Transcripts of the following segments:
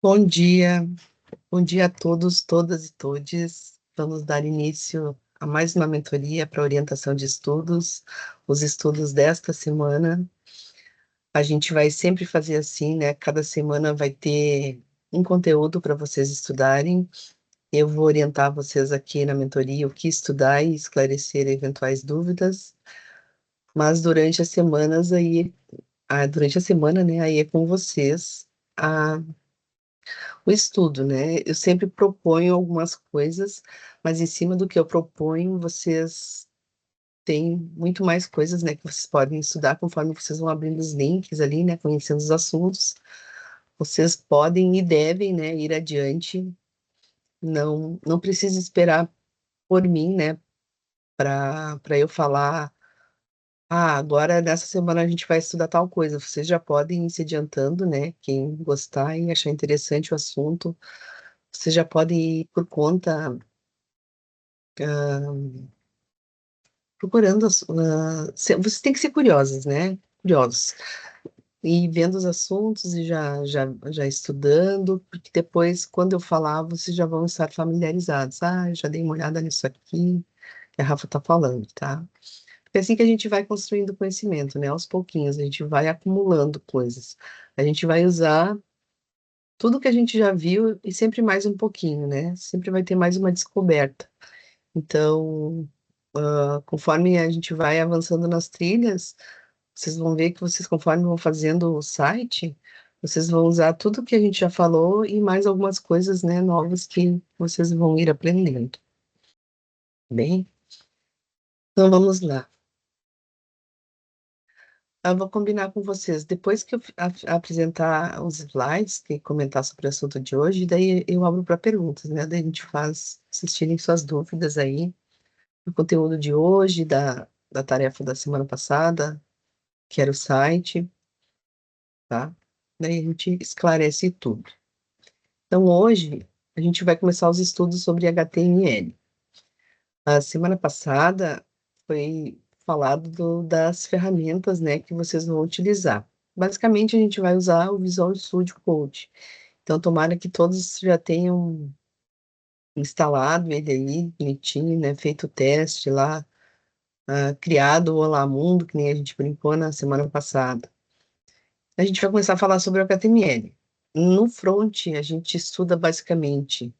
Bom dia a todos, todas e todes. Vamos dar início a mais uma mentoria para orientação de estudos, os estudos desta semana. A gente vai sempre fazer assim, né? Cada semana vai ter um conteúdo para vocês estudarem. Eu vou orientar vocês aqui na mentoria o que estudar e esclarecer eventuais dúvidas, mas durante a semana, né, aí é com vocês o estudo, né? Eu sempre proponho algumas coisas, mas em cima do que eu proponho, vocês têm muito mais coisas, né, que vocês podem estudar conforme vocês vão abrindo os links ali, né, conhecendo os assuntos. Vocês podem e devem, né, ir adiante. Não precisa esperar por mim, né, para eu falar. Ah, agora nessa semana a gente vai estudar tal coisa. Vocês já podem ir se adiantando, né? Quem gostar e achar interessante o assunto, vocês já podem ir por conta procurando vocês têm que ser curiosos, né? Curiosos. E vendo os assuntos e já estudando, porque depois, quando eu falar, vocês já vão estar familiarizados. Ah, eu já dei uma olhada nisso aqui que a Rafa está falando, tá? Porque é assim que a gente vai construindo conhecimento, né? Aos pouquinhos, a gente vai acumulando coisas. A gente vai usar tudo que a gente já viu e sempre mais um pouquinho, né? Sempre vai ter mais uma descoberta. Então, conforme a gente vai avançando nas trilhas, vocês vão ver que vocês, conforme vão fazendo o site, vocês vão usar tudo que a gente já falou e mais algumas coisas, né, novas que vocês vão ir aprendendo. Bem, então vamos lá. Eu vou combinar com vocês. Depois que eu apresentar os slides e comentar sobre o assunto de hoje, daí eu abro para perguntas, né? Daí a gente faz, vocês tirem suas dúvidas aí, do conteúdo de hoje, da tarefa da semana passada, que era o site, tá? Daí a gente esclarece tudo. Então, hoje, a gente vai começar os estudos sobre HTML. A semana passada foi falado das ferramentas, né, que vocês vão utilizar. Basicamente, a gente vai usar o Visual Studio Code. Então, tomara que todos já tenham instalado ele aí, bonitinho, né, feito o teste lá, criado o Olá Mundo, que nem a gente brincou na semana passada. A gente vai começar a falar sobre o HTML. No front, a gente estuda basicamente,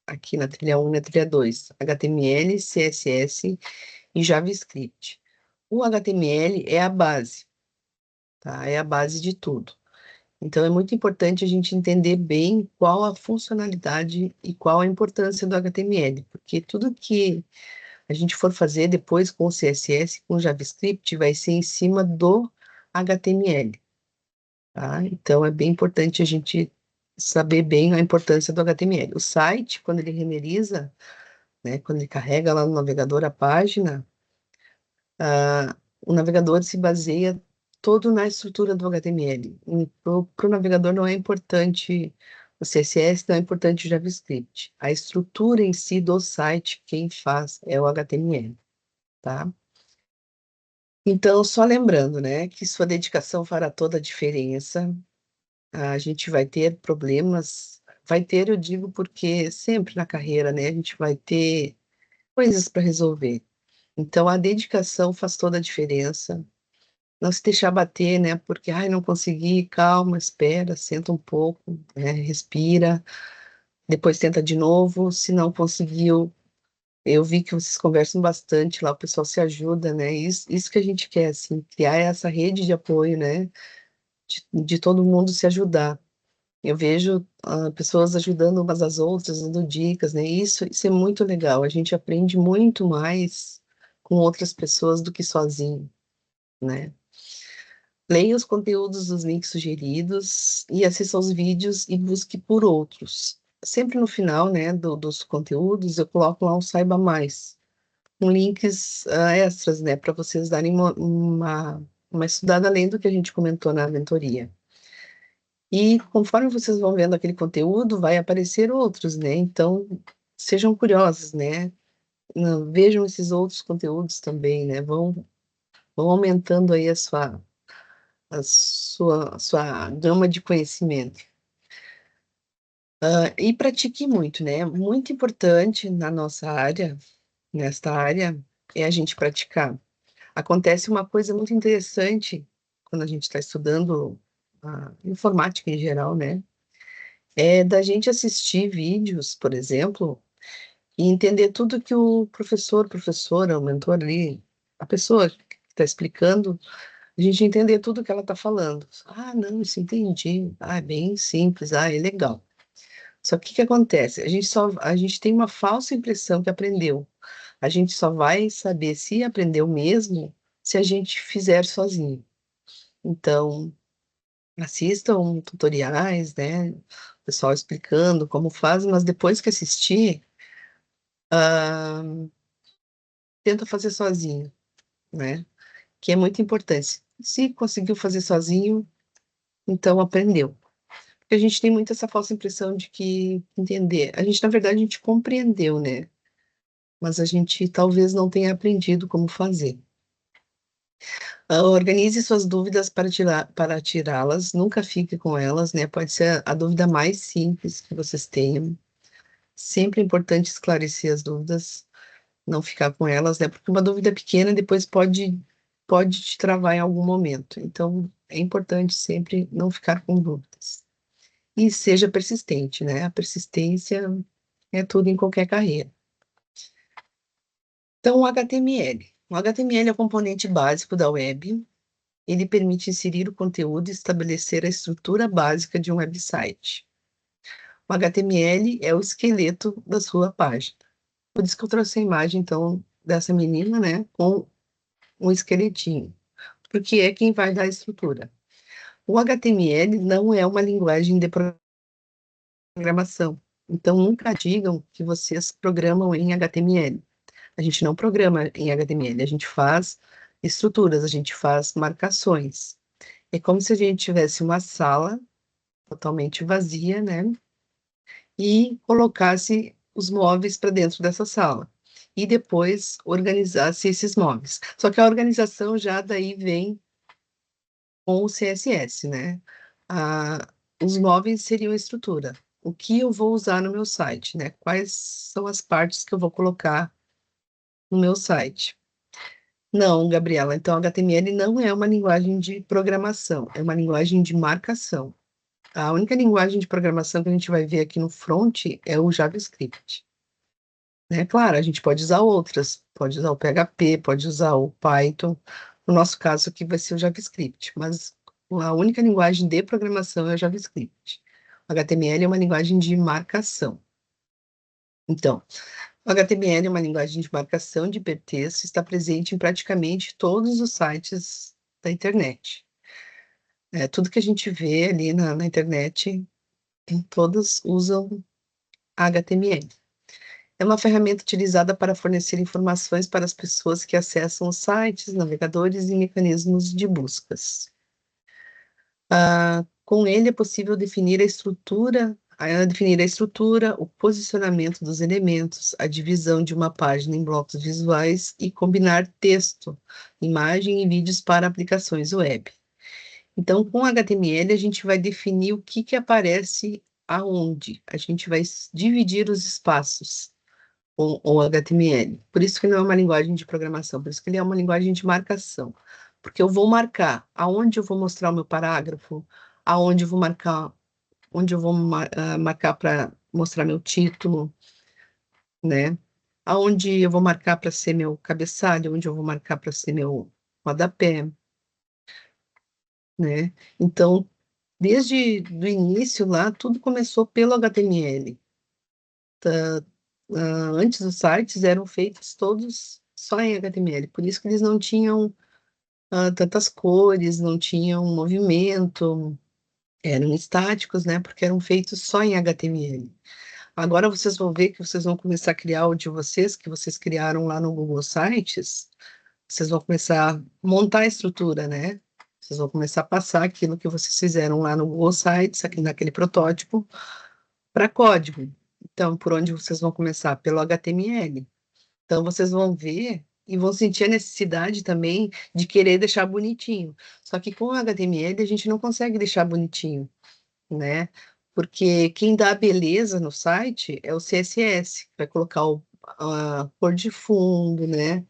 aqui na trilha 1 e na trilha 2, HTML, CSS e JavaScript. O HTML é a base, tá? É a base de tudo. Então, é muito importante a gente entender bem qual a funcionalidade e qual a importância do HTML, porque tudo que a gente for fazer depois com o CSS, com o JavaScript, vai ser em cima do HTML, tá? Então, é bem importante a gente saber bem a importância do HTML. O site, quando ele renderiza, né, quando ele carrega lá no navegador a página, o navegador se baseia todo na estrutura do HTML. Para o navegador não é importante o CSS, não é importante o JavaScript. A estrutura em si do site, quem faz é o HTML, tá? Então, só lembrando, né, que sua dedicação fará toda a diferença. A gente vai ter problemas, vai ter, eu digo, porque sempre na carreira, né, a gente vai ter coisas para resolver. Então, a dedicação faz toda a diferença. Não se deixar bater, né? Porque, ai, não consegui, calma, espera, senta um pouco, né? Respira, depois tenta de novo. Se não conseguiu, eu vi que vocês conversam bastante lá, o pessoal se ajuda, né? Isso que a gente quer, assim, criar essa rede de apoio, né? De todo mundo se ajudar. Eu vejo pessoas ajudando umas às outras, dando dicas, né? Isso é muito legal. A gente aprende muito mais com outras pessoas do que sozinho, né? Leia os conteúdos dos links sugeridos e assista aos vídeos e busque por outros. Sempre no final, né, dos conteúdos, eu coloco lá um Saiba Mais, com links extras, né, para vocês darem uma estudada além do que a gente comentou na mentoria. E conforme vocês vão vendo aquele conteúdo, vai aparecer outros, né? Então, sejam curiosos, né? Vejam esses outros conteúdos também, né? Vão aumentando aí a sua gama de conhecimento. E pratique muito, né? Muito importante na nossa área, nesta área, é a gente praticar. Acontece uma coisa muito interessante quando a gente está estudando a informática em geral, né? É da gente assistir vídeos, por exemplo, e entender tudo que o professor, professora, o mentor ali, a pessoa que está explicando, a gente entender tudo que ela está falando. Ah, não, isso entendi. Ah, é bem simples. Ah, é legal. Só que o que acontece? A gente tem uma falsa impressão que aprendeu. A gente só vai saber se aprendeu mesmo se a gente fizer sozinho. Então, assistam tutoriais, né? O pessoal explicando como faz, mas depois que assistir, ah, tenta fazer sozinho, né? Que é muito importante. Se conseguiu fazer sozinho, então aprendeu. Porque a gente tem muito essa falsa impressão de que entender. A gente, na verdade, a gente compreendeu, né? Mas a gente talvez não tenha aprendido como fazer. Organize suas dúvidas para tirá-las, nunca fique com elas, né? Pode ser a dúvida mais simples que vocês tenham. Sempre é importante esclarecer as dúvidas, não ficar com elas, né? Porque uma dúvida pequena depois pode te travar em algum momento. Então, é importante sempre não ficar com dúvidas. E seja persistente, né? A persistência é tudo em qualquer carreira. Então, o HTML. O HTML é o componente básico da web. Ele permite inserir o conteúdo e estabelecer a estrutura básica de um website. O HTML é o esqueleto da sua página. Por isso que eu trouxe a imagem, então, dessa menina, né, com um esqueletinho, porque é quem vai dar a estrutura. O HTML não é uma linguagem de programação. Então, nunca digam que vocês programam em HTML. A gente não programa em HTML, a gente faz estruturas, a gente faz marcações. É como se a gente tivesse uma sala totalmente vazia, né? E colocasse os móveis para dentro dessa sala. E depois organizasse esses móveis. Só que a organização já daí vem com o CSS, né? Ah, os móveis seriam a estrutura. O que eu vou usar no meu site, né? Quais são as partes que eu vou colocar no meu site? Não, Gabriela, então HTML não é uma linguagem de programação, é uma linguagem de marcação. A única linguagem de programação que a gente vai ver aqui no front é o JavaScript. Né? Claro, a gente pode usar outras, pode usar o PHP, pode usar o Python. No nosso caso aqui vai ser o JavaScript, mas a única linguagem de programação é o JavaScript. O HTML é uma linguagem de marcação. Então, o HTML é uma linguagem de marcação de hipertexto, está presente em praticamente todos os sites da internet. Tudo que a gente vê ali na internet, todos usam HTML. É uma ferramenta utilizada para fornecer informações para as pessoas que acessam os sites, navegadores e mecanismos de buscas. Com ele é possível definir a estrutura, o posicionamento dos elementos, a divisão de uma página em blocos visuais e combinar texto, imagem e vídeos para aplicações web. Então, com HTML, a gente vai definir o que aparece aonde. A gente vai dividir os espaços com o HTML. Por isso que não é uma linguagem de programação, por isso que ele é uma linguagem de marcação. Porque eu vou marcar aonde eu vou mostrar o meu parágrafo, aonde eu vou marcar, onde eu vou marcar para mostrar meu título, né? Aonde eu vou marcar para ser meu cabeçalho, onde eu vou marcar para ser meu rodapé, né? Então, desde o início lá, tudo começou pelo HTML. Antes os sites eram feitos todos só em HTML, por isso que eles não tinham tantas cores, não tinham movimento, eram estáticos, né? Porque eram feitos só em HTML. Agora vocês vão ver que vocês vão começar a criar o de vocês, que vocês criaram lá no Google Sites, vocês vão começar a montar a estrutura, né? Vocês vão começar a passar aquilo que vocês fizeram lá no Google Sites, aqui naquele protótipo, para código. Então, por onde vocês vão começar? Pelo HTML. Então, vocês vão ver e vão sentir a necessidade também de querer deixar bonitinho. Só que com o HTML a gente não consegue deixar bonitinho, né? Porque quem dá a beleza no site é o CSS, que vai colocar a cor de fundo, né?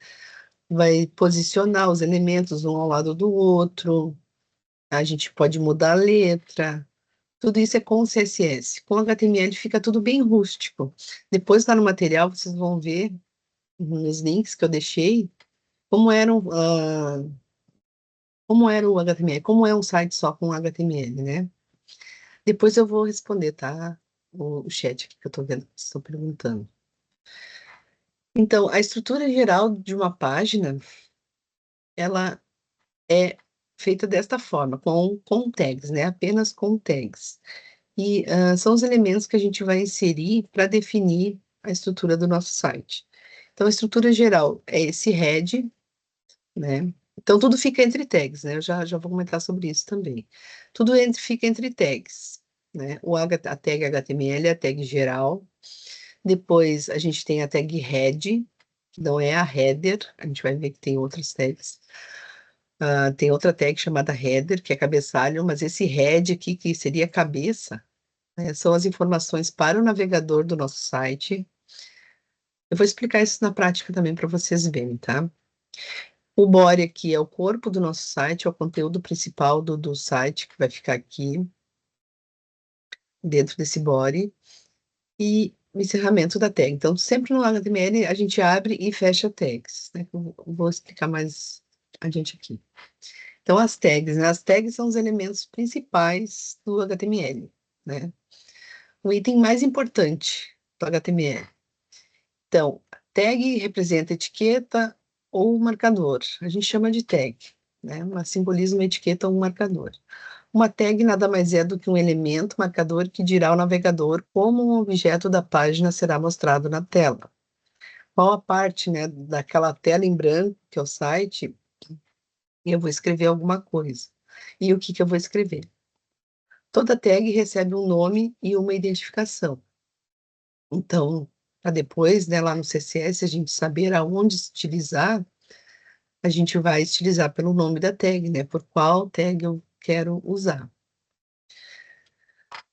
Vai posicionar os elementos um ao lado do outro. A gente pode mudar a letra. Tudo isso é com o CSS. Com o HTML fica tudo bem rústico. Depois lá no material vocês vão ver nos links que eu deixei como era o HTML, como é um site só com HTML, né? Depois eu vou responder, tá? O chat aqui que eu tô vendo que vocês estão perguntando. Então, a estrutura geral de uma página, ela é feita desta forma, com tags, né? Apenas com tags. E são os elementos que a gente vai inserir para definir a estrutura do nosso site. Então, a estrutura geral é esse head, né? Então, tudo fica entre tags, né? Eu já vou comentar sobre isso também. Tudo fica entre tags, né? A tag HTML é a tag geral. Depois, a gente tem a tag head, que não é a header. A gente vai ver que tem outras tags. Tem outra tag chamada header, que é cabeçalho, mas esse head aqui, que seria cabeça, né, são as informações para o navegador do nosso site. Eu vou explicar isso na prática também para vocês verem, tá? O body aqui é o corpo do nosso site, é o conteúdo principal do site, que vai ficar aqui, dentro desse body, e o encerramento da tag. Então, sempre no HTML, a gente abre e fecha tags, né? Eu vou explicar mais adiante aqui. Então, as tags, né? As tags são os elementos principais do HTML, né? O item mais importante do HTML. Então, tag representa etiqueta ou marcador. A gente chama de tag, né? Mas simboliza uma etiqueta ou um marcador. Uma tag nada mais é do que um elemento marcador que dirá ao navegador como um objeto da página será mostrado na tela. Qual a parte, né, daquela tela em branco, que é o site, e eu vou escrever alguma coisa. E o que eu vou escrever? Toda tag recebe um nome e uma identificação. Então, para depois, né, lá no CSS, a gente saber aonde utilizar, a gente vai utilizar pelo nome da tag, né? Por qual tag eu quero usar.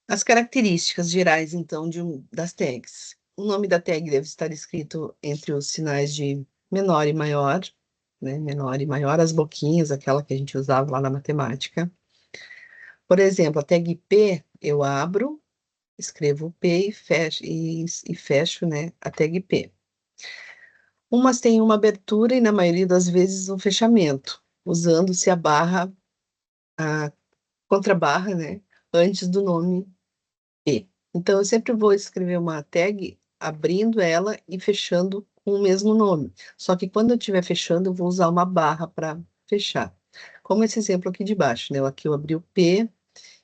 As características gerais, então, das tags. O nome da tag deve estar escrito entre os sinais de menor e maior, né? Menor e maior, as boquinhas, aquela que a gente usava lá na matemática. Por exemplo, a tag P, eu abro, escrevo P e fecho, né, a tag P. Umas têm uma abertura e, na maioria das vezes, um fechamento, usando-se a contrabarra, né, antes do nome P. Então, eu sempre vou escrever uma tag abrindo ela e fechando com o mesmo nome. Só que quando eu estiver fechando, eu vou usar uma barra para fechar. Como esse exemplo aqui de baixo, né? Aqui eu abri o P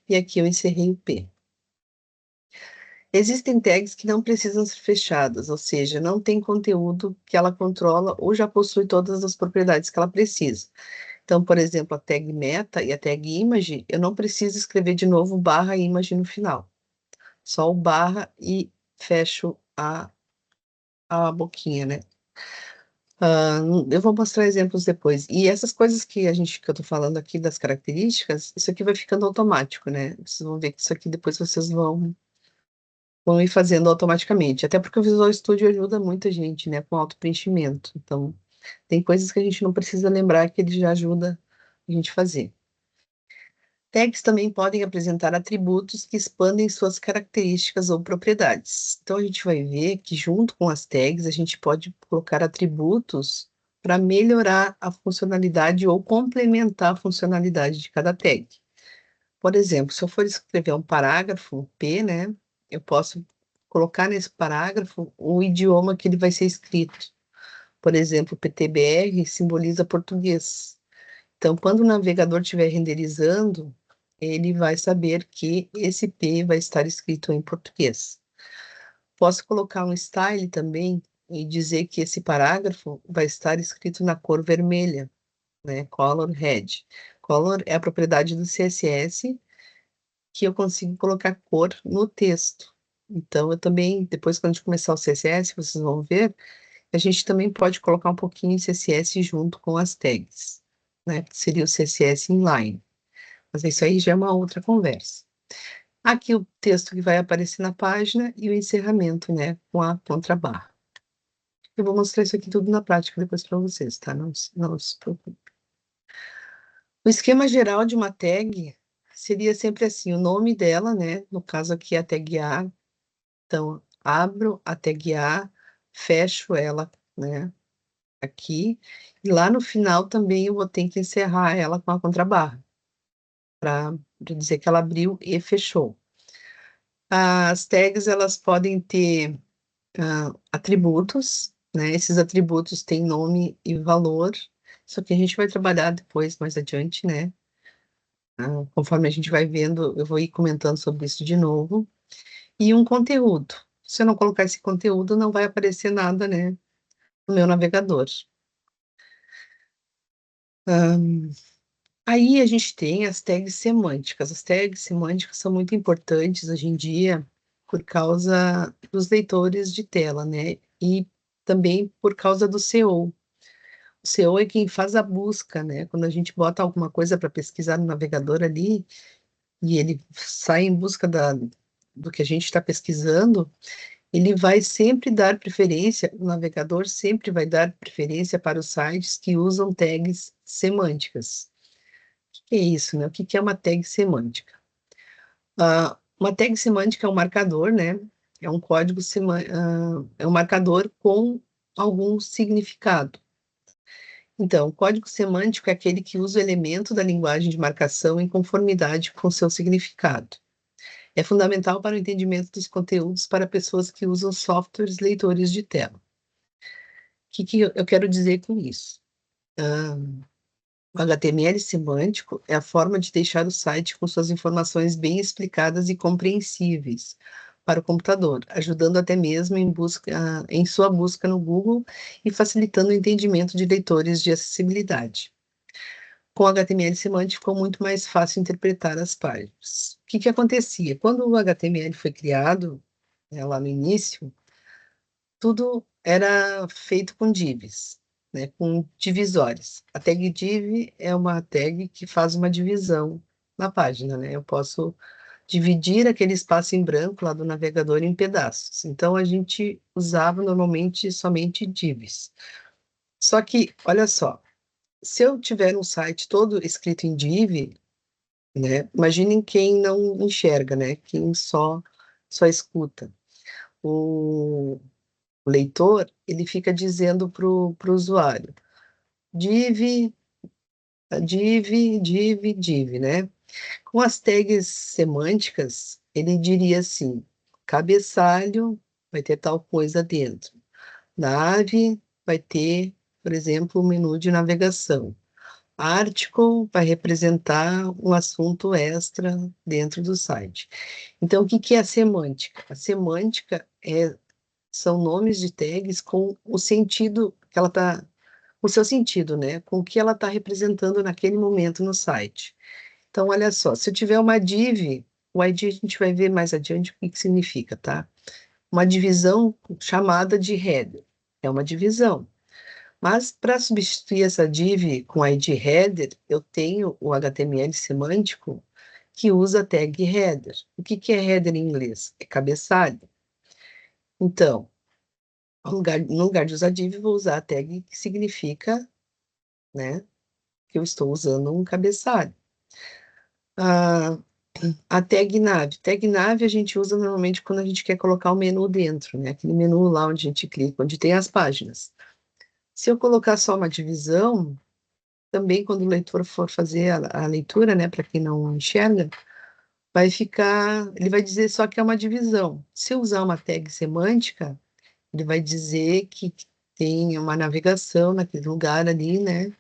e aqui eu encerrei o P. Existem tags que não precisam ser fechadas, ou seja, não tem conteúdo que ela controla ou já possui todas as propriedades que ela precisa. Então, por exemplo, a tag meta e a tag image, eu não preciso escrever de novo barra image no final. Só o barra e fecho a boquinha, né? Eu vou mostrar exemplos depois. E essas coisas que eu tô falando aqui das características, isso aqui vai ficando automático, né? Vocês vão ver que isso aqui depois vocês vão ir fazendo automaticamente. Até porque o Visual Studio ajuda muita gente, né, com auto-preenchimento. Então, tem coisas que a gente não precisa lembrar que ele já ajuda a gente a fazer. Tags também podem apresentar atributos que expandem suas características ou propriedades. Então, a gente vai ver que, junto com as tags, a gente pode colocar atributos para melhorar a funcionalidade ou complementar a funcionalidade de cada tag. Por exemplo, se eu for escrever um parágrafo, um P, né, eu posso colocar nesse parágrafo o idioma que ele vai ser escrito. Por exemplo, PTBR simboliza português. Então, quando o navegador estiver renderizando, ele vai saber que esse P vai estar escrito em português. Posso colocar um style também e dizer que esse parágrafo vai estar escrito na cor vermelha, né? Color red. Color é a propriedade do CSS que eu consigo colocar cor no texto. Então, eu também, depois quando a gente começar o CSS, vocês vão ver, a gente também pode colocar um pouquinho de CSS junto com as tags, né? Que seria o CSS inline. Mas isso aí já é uma outra conversa. Aqui o texto que vai aparecer na página e o encerramento, né, com a contrabarra. Eu vou mostrar isso aqui tudo na prática depois para vocês, tá? Não se preocupe. O esquema geral de uma tag seria sempre assim, o nome dela, né? No caso aqui é a tag A. Então, abro a tag A, fecho ela, né? Aqui. E lá no final também eu vou ter que encerrar ela com a contrabarra, para dizer que ela abriu e fechou. As tags, elas podem ter atributos, né? Esses atributos têm nome e valor. Isso aqui a gente vai trabalhar depois, mais adiante, né? Conforme a gente vai vendo, eu vou ir comentando sobre isso de novo. E um conteúdo. Se eu não colocar esse conteúdo, não vai aparecer nada, né, no meu navegador. Aí a gente tem as tags semânticas. As tags semânticas são muito importantes hoje em dia por causa dos leitores de tela, né? E também por causa do SEO. O SEO é quem faz a busca, né? Quando a gente bota alguma coisa para pesquisar no navegador ali e ele sai em busca do que a gente está pesquisando, ele vai sempre dar preferência, o navegador sempre vai dar preferência para os sites que usam tags semânticas. O que é isso, né? O que é uma tag semântica? Uma tag semântica é um marcador, né? É um código é um marcador com algum significado. Então, o código semântico é aquele que usa o elemento da linguagem de marcação em conformidade com seu significado. É fundamental para o entendimento dos conteúdos para pessoas que usam softwares leitores de tela. O que eu quero dizer com isso? O HTML semântico é a forma de deixar o site com suas informações bem explicadas e compreensíveis para o computador, ajudando até mesmo em sua busca no Google e facilitando o entendimento de leitores de acessibilidade. Com o HTML semântico ficou muito mais fácil interpretar as páginas. O que acontecia? Quando o HTML foi criado, né, lá no início, tudo era feito com divs, né, com divisórias. A tag div é uma tag que faz uma divisão na página, né? Eu posso dividir aquele espaço em branco lá do navegador em pedaços. Então, a gente usava normalmente somente divs. Só que, olha só, se eu tiver um site todo escrito em div, né? Imaginem quem não enxerga, né? Quem só escuta. O leitor, ele fica dizendo para o usuário, div, div, né? Com as tags semânticas, ele diria assim, cabeçalho vai ter tal coisa dentro. Nave vai ter, por exemplo, um menu de navegação. Article vai representar um assunto extra dentro do site. Então, o que é a semântica? A semântica são nomes de tags com o sentido que ela está, o seu sentido, né? Com o que ela está representando naquele momento no site. Então, olha só, se eu tiver uma div, o ID a gente vai ver mais adiante o que significa, tá? Uma divisão chamada de header. É uma divisão. Mas para substituir essa div com ID header, eu tenho o HTML semântico que usa a tag header. O que é header em inglês? É cabeçalho. Então, no lugar de usar div, vou usar a tag que significa, né, que eu estou usando um cabeçalho. A, a tag nav. Tag nav a gente usa normalmente quando a gente quer colocar o menu dentro, né? Aquele menu lá onde a gente clica, onde tem as páginas. Se eu colocar só uma divisão, também quando o leitor for fazer a leitura, né, para quem não enxerga, vai ficar, ele vai dizer só que é uma divisão. Se eu usar uma tag semântica, ele vai dizer que tem uma navegação naquele lugar ali, né?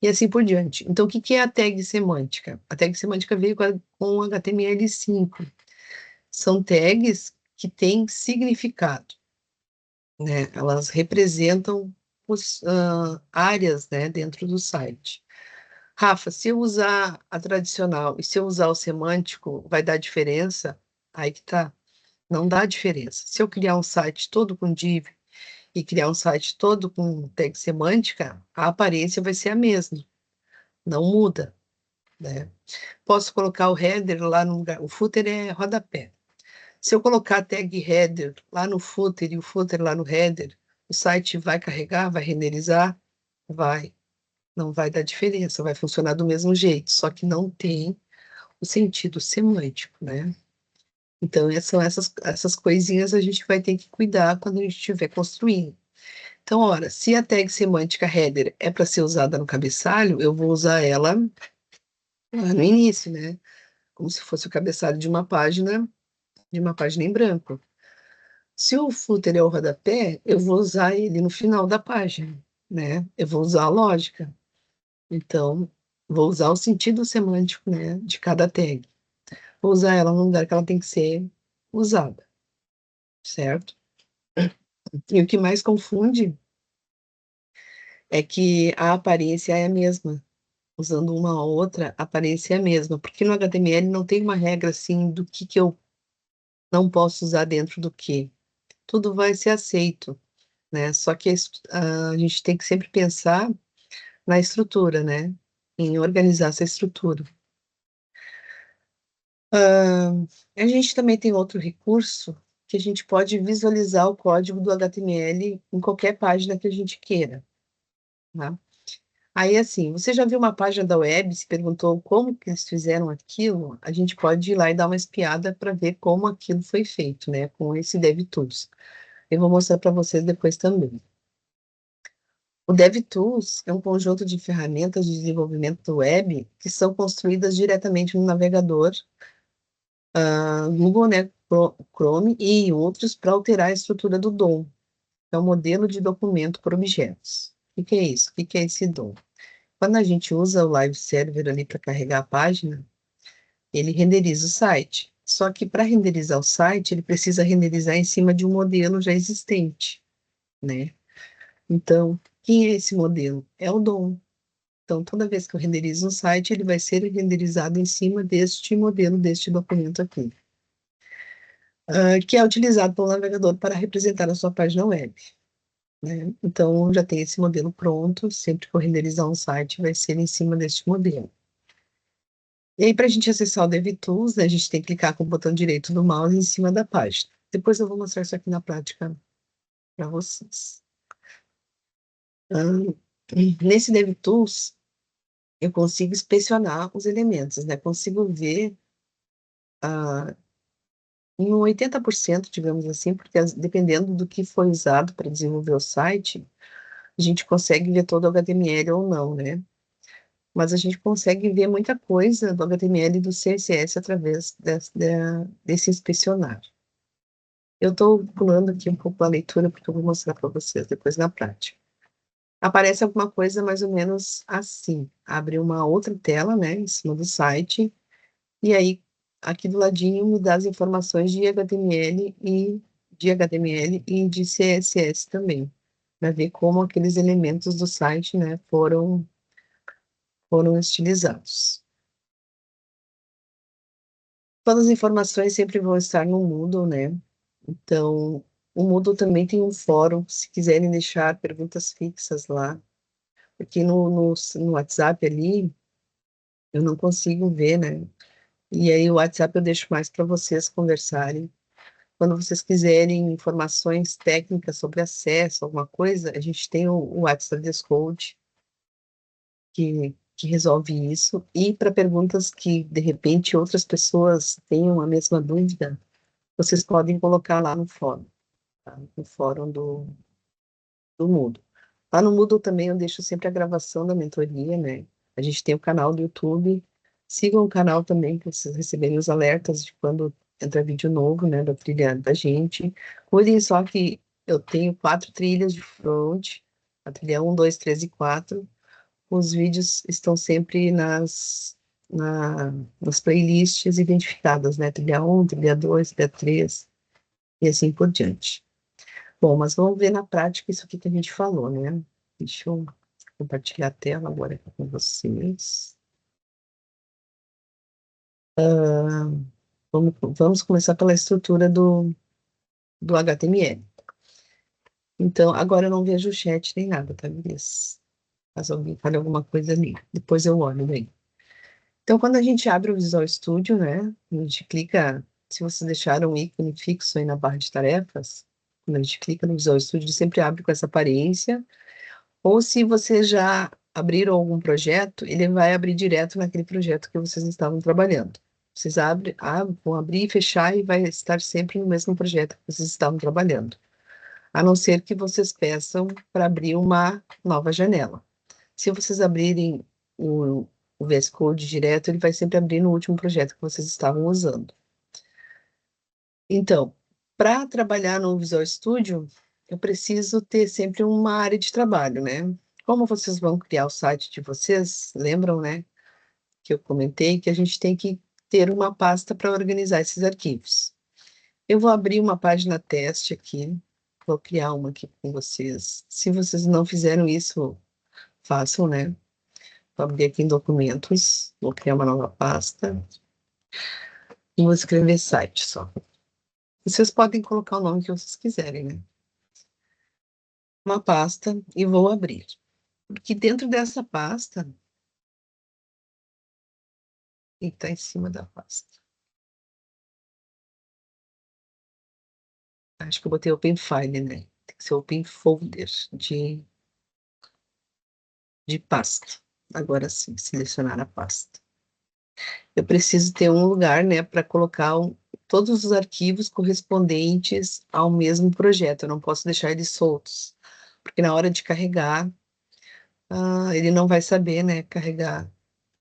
E assim por diante. Então, o que é a tag semântica? A tag semântica veio com HTML5. São tags que têm significado, né? Elas representam áreas, né, dentro do site. Rafa, se eu usar a tradicional e se eu usar o semântico, vai dar diferença? Aí que tá. Não dá diferença. Se eu criar um site todo com div e criar um site todo com tag semântica, a aparência vai ser a mesma. Não muda. né? Posso colocar o header lá no lugar, o footer é rodapé. Se eu colocar a tag header lá no footer e o footer lá no header, o site vai carregar, vai renderizar? Vai. Não vai dar diferença, vai funcionar do mesmo jeito, só que não tem o sentido semântico, né? Então, são essas coisinhas a gente vai ter que cuidar quando a gente estiver construindo. Então, ora, se a tag semântica header é para ser usada no cabeçalho, eu vou usar ela lá no início, né? Como se fosse o cabeçalho de uma página em branco. Se o footer é o rodapé, eu vou usar ele no final da página, né? Eu vou usar a lógica. Então, vou usar o sentido semântico, né, de cada tag. Vou usar ela no lugar que ela tem que ser usada, certo? E o que mais confunde é que a aparência é a mesma. Usando uma ou outra, a aparência é a mesma. Porque no HTML não tem uma regra assim do que eu não posso usar dentro do que. Tudo vai ser aceito, né? Só que a gente tem que sempre pensar na estrutura, né? Em organizar essa estrutura. Ah, a gente também tem outro recurso que a gente pode visualizar o código do HTML em qualquer página que a gente queira, tá? Aí, assim, você já viu uma página da web, se perguntou como que eles fizeram aquilo? A gente pode ir lá e dar uma espiada para ver como aquilo foi feito, né? Com esse DevTools. Eu vou mostrar para vocês depois também. O DevTools é um conjunto de ferramentas de desenvolvimento web que são construídas diretamente no navegador Google, né, Chrome e outros para alterar a estrutura do DOM, que é o modelo de documento por objetos. O que é isso? O que é esse DOM? Quando a gente usa o Live Server ali para carregar a página, ele renderiza o site. Só que para renderizar o site, ele precisa renderizar em cima de um modelo já existente, né? Então, quem é esse modelo? É o DOM. Então, toda vez que eu renderizo um site, ele vai ser renderizado em cima deste modelo, deste documento aqui, que é utilizado pelo navegador para representar a sua página web, né? Então, já tem esse modelo pronto, sempre que eu renderizar um site, vai ser em cima deste modelo. E aí, para a gente acessar o DevTools, né, a gente tem que clicar com o botão direito do mouse em cima da página. Depois eu vou mostrar isso aqui na prática para vocês. Ah, nesse DevTools, eu consigo inspecionar os elementos, né? Consigo ver ah, em 80%, digamos assim, porque dependendo do que foi usado para desenvolver o site, a gente consegue ver todo o HTML ou não, né? Mas a gente consegue ver muita coisa do HTML e do CSS através desse inspecionar. Eu estou pulando aqui um pouco a leitura, porque eu vou mostrar para vocês depois na prática. Aparece alguma coisa mais ou menos assim. Abre uma outra tela, né, em cima do site, e aí aqui do ladinho me dá as informações de HTML e de CSS também, para ver como aqueles elementos do site, né, foram estilizados. Todas as informações sempre vão estar no Moodle, né? Então, o Moodle também tem um fórum, se quiserem deixar perguntas fixas lá, porque no WhatsApp ali eu não consigo ver, né? E aí o WhatsApp eu deixo mais para vocês conversarem. Quando vocês quiserem informações técnicas sobre acesso, alguma coisa, a gente tem o WhatsApp Discord, que resolve isso. E para perguntas que, de repente, outras pessoas tenham a mesma dúvida, vocês podem colocar lá no fórum, tá? No fórum do Moodle. Lá no Moodle também eu deixo sempre a gravação da mentoria, né? A gente tem o canal do YouTube. Sigam o canal também, para vocês receberem os alertas de quando entra vídeo novo, né, da trilha da gente. Cuidem só que eu tenho 4 trilhas de front, a trilha 1, 2, 3 e 4. Os vídeos estão sempre nas playlists identificadas, né? Trilha 1, trilha 2, trilha 3 e assim por diante. Bom, mas vamos ver na prática isso aqui que a gente falou, né? Deixa eu compartilhar a tela agora aqui com vocês. Vamos começar pela estrutura do HTML. Então, agora eu não vejo o chat nem nada, tá, beleza? Caso alguém fale alguma coisa ali, depois eu olho bem. Então, quando a gente abre o Visual Studio, né, a gente clica, se vocês deixaram um ícone fixo aí na barra de tarefas, quando a gente clica no Visual Studio, ele sempre abre com essa aparência, ou se vocês já abriram algum projeto, ele vai abrir direto naquele projeto que vocês estavam trabalhando. Vocês vão abrir e fechar e vai estar sempre no mesmo projeto que vocês estavam trabalhando. A não ser que vocês peçam para abrir uma nova janela. Se vocês abrirem o, o VS Code direto, ele vai sempre abrir no último projeto que vocês estavam usando. Então, para trabalhar no Visual Studio, eu preciso ter sempre uma área de trabalho, né? Como vocês vão criar o site de vocês, lembram, né? Que eu comentei que a gente tem que ter uma pasta para organizar esses arquivos. Eu vou abrir uma página teste aqui, vou criar uma aqui com vocês. Se vocês não fizeram isso, façam, né? Vou abrir aqui em documentos, vou criar uma nova pasta e vou escrever site só. Vocês podem colocar o nome que vocês quiserem, né? Uma pasta e vou abrir. Porque dentro dessa pasta, e está em cima da pasta. Acho que eu botei Open File, né? Tem que ser Open Folder de pasta. Agora sim, selecionar a pasta. Eu preciso ter um lugar, né, para colocar todos os arquivos correspondentes ao mesmo projeto. Eu não posso deixar eles soltos, porque na hora de carregar, ele não vai saber, né, carregar.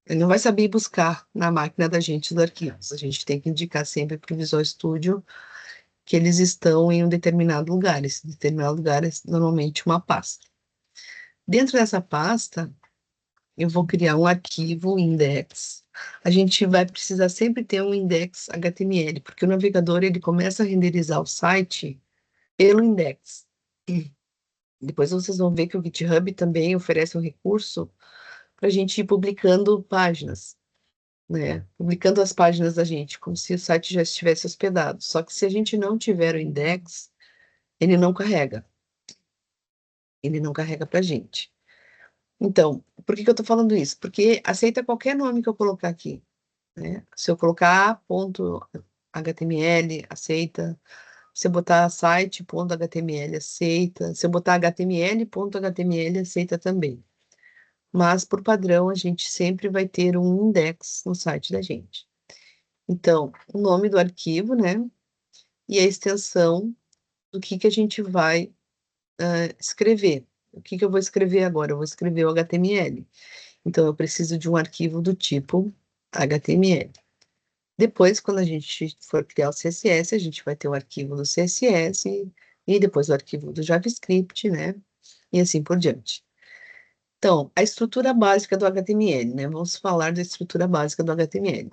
Ele não vai saber buscar na máquina da gente os arquivos. A gente tem que indicar sempre para o Visual Studio que eles estão em um determinado lugar. Esse determinado lugar é normalmente uma pasta. Dentro dessa pasta, eu vou criar um arquivo index. A gente vai precisar sempre ter um index HTML, porque o navegador ele começa a renderizar o site pelo index. Depois vocês vão ver que o GitHub também oferece um recurso para a gente ir publicando páginas, né? Publicando as páginas da gente, como se o site já estivesse hospedado. Só que se a gente não tiver o index, ele não carrega. Ele não carrega para a gente. Então, por que que eu estou falando isso? Porque aceita qualquer nome que eu colocar aqui, né? Se eu colocar a.html, aceita. Se eu botar site.html, aceita. Se eu botar html.html, aceita também. Mas, por padrão, a gente sempre vai ter um index no site da gente. Então, o nome do arquivo, né? E a extensão do que a gente vai escrever. O que eu vou escrever agora? Eu vou escrever o HTML. Então, eu preciso de um arquivo do tipo HTML. Depois, quando a gente for criar o CSS, a gente vai ter o arquivo do CSS e depois o arquivo do JavaScript, né? E assim por diante. Então, a estrutura básica do HTML, né? Vamos falar da estrutura básica do HTML.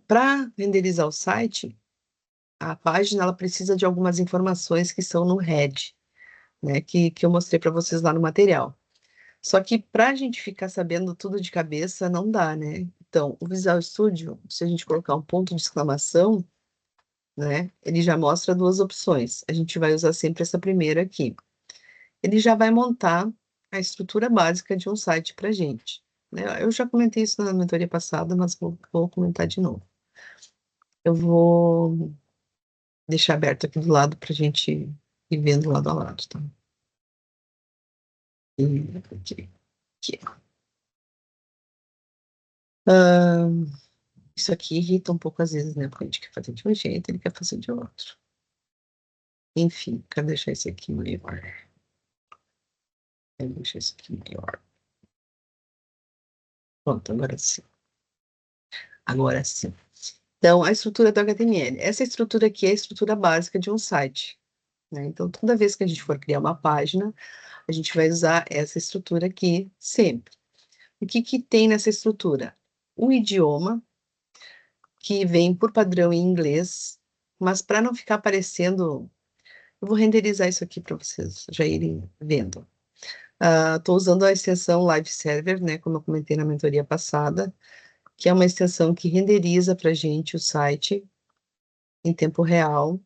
Para renderizar o site, a página ela precisa de algumas informações que são no head, né? Que eu mostrei para vocês lá no material. Só que para a gente ficar sabendo tudo de cabeça, não dá, né? Então, o Visual Studio, se a gente colocar um ponto de exclamação, né? Ele já mostra duas opções. A gente vai usar sempre essa primeira aqui. Ele já vai montar a estrutura básica de um site para gente, né? Eu já comentei isso na mentoria passada, mas vou comentar de novo. Eu vou deixar aberto aqui do lado para a gente ir vendo lado a lado, tá? E aqui. Ahn, Isso aqui irrita um pouco às vezes, né? Porque a gente quer fazer de um jeito, ele quer fazer de outro. Enfim, quero deixar isso aqui maior. Quero deixar isso aqui maior. Pronto, agora sim. Agora sim. Então, a estrutura do HTML. Essa estrutura aqui é a estrutura básica de um site, né? Então, toda vez que a gente for criar uma página, a gente vai usar essa estrutura aqui sempre. O que que tem nessa estrutura? O idioma, que vem por padrão em inglês, mas para não ficar aparecendo, eu vou renderizar isso aqui para vocês já irem vendo. Estou usando a extensão Live Server, né, como eu comentei na mentoria passada, que é uma extensão que renderiza para a gente o site em tempo real.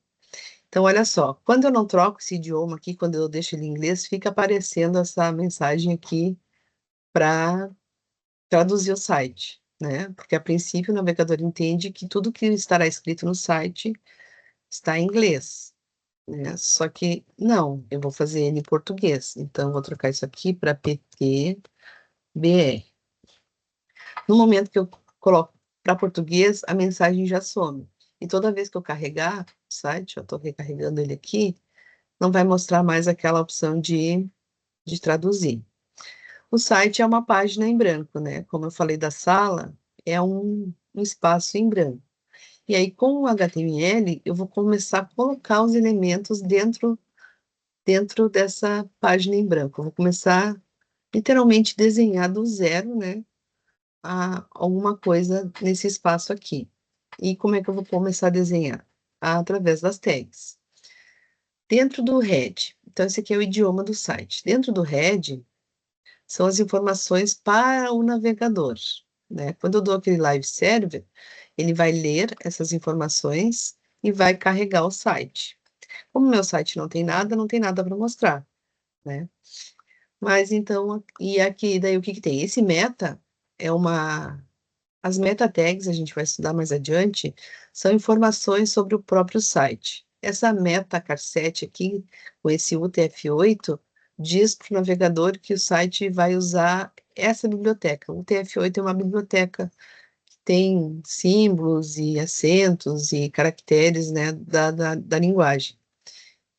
Então, olha só, quando eu não troco esse idioma aqui, quando eu deixo ele em inglês, fica aparecendo essa mensagem aqui para traduzir o site, né? Porque a princípio o navegador entende que tudo que estará escrito no site está em inglês, né? Só que não, eu vou fazer ele em português. Então, eu vou trocar isso aqui para PTBR. No momento que eu coloco para português, a mensagem já some. E toda vez que eu carregar o site, eu estou recarregando ele aqui, não vai mostrar mais aquela opção de traduzir. O site é uma página em branco, né? Como eu falei da sala, é um espaço em branco. E aí, com o HTML, eu vou começar a colocar os elementos dentro dessa página em branco. Eu vou começar, literalmente, desenhar do zero, né? Alguma coisa nesse espaço aqui. E como é que eu vou começar a desenhar? Através das tags. Dentro do head, então esse aqui é o idioma do site. Dentro do head, são as informações para o navegador, né? Quando eu dou aquele live server, ele vai ler essas informações e vai carregar o site. Como meu site não tem nada, não tem nada para mostrar, né? Mas então, e aqui, daí o que que tem? Esse meta é uma... As meta tags, a gente vai estudar mais adiante, são informações sobre o próprio site. Essa meta charset aqui, com esse UTF-8, diz para o navegador que o site vai usar essa biblioteca. O UTF-8 é uma biblioteca que tem símbolos e acentos e caracteres, né, da linguagem.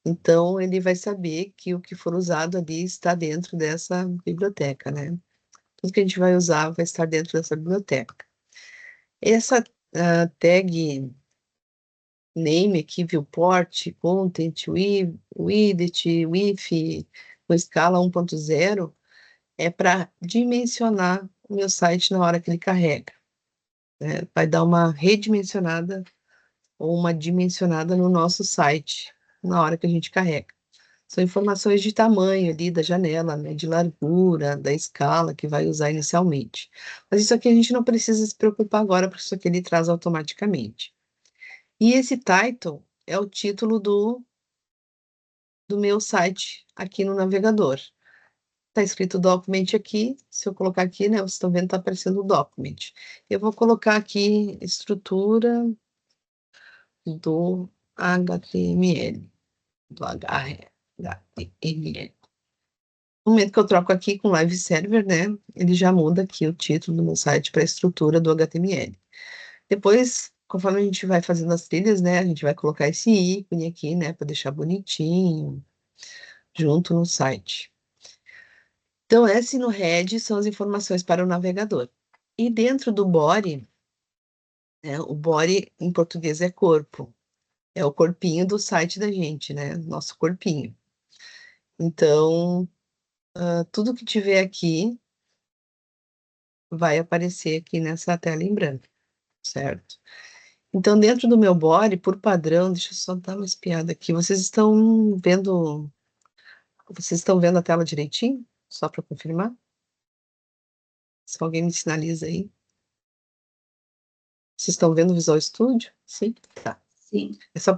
Então, ele vai saber que o que for usado ali está dentro dessa biblioteca, né? Tudo que a gente vai usar vai estar dentro dessa biblioteca. Essa tag name aqui, viewport, content, widget, width, com escala 1.0, é para dimensionar o meu site na hora que ele carrega, né? Vai dar uma redimensionada ou uma dimensionada no nosso site na hora que a gente carrega. São informações de tamanho ali da janela, né, de largura, da escala que vai usar inicialmente. Mas isso aqui a gente não precisa se preocupar agora, porque isso aqui ele traz automaticamente. E esse title é o título do meu site aqui no navegador. Está escrito document aqui, se eu colocar aqui, né, vocês estão vendo, está aparecendo o document. Eu vou colocar aqui estrutura do HTML, do HTML. No momento que eu troco aqui com Live Server, né, ele já muda aqui o título do meu site para a estrutura do HTML. Depois, conforme a gente vai fazendo as trilhas, né, a gente vai colocar esse ícone aqui, né, para deixar bonitinho, junto no site. Então, esse no head são as informações para o navegador. E dentro do body, né, o body em português é corpo. É o corpinho do site da gente, né, nosso corpinho. Então, tudo que tiver aqui vai aparecer aqui nessa tela em branco, certo? Então, dentro do meu body, por padrão, deixa eu só dar uma espiada aqui. Vocês estão vendo a tela direitinho? Só para confirmar? Se alguém me sinaliza aí. Vocês estão vendo o Visual Studio? Sim? Tá. Sim. É só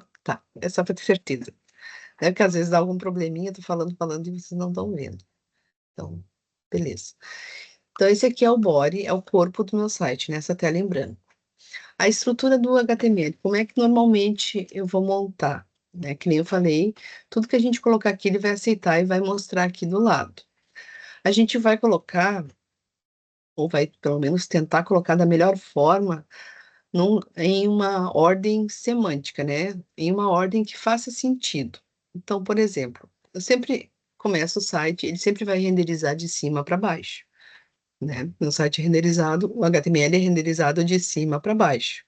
para ter certeza. É que às vezes dá algum probleminha, tô falando e vocês não estão vendo. Então, beleza. Então, esse aqui é o body, é o corpo do meu site, nessa tela em branco. A estrutura do HTML, como é que normalmente eu vou montar? Né? Que nem eu falei, tudo que a gente colocar aqui, ele vai aceitar e vai mostrar aqui do lado. A gente vai colocar, ou vai pelo menos tentar colocar da melhor forma, em uma ordem semântica, né? Em uma ordem que faça sentido. Então, por exemplo, eu sempre começo o site, ele sempre vai renderizar de cima para baixo, né? No site renderizado, o HTML é renderizado de cima para baixo.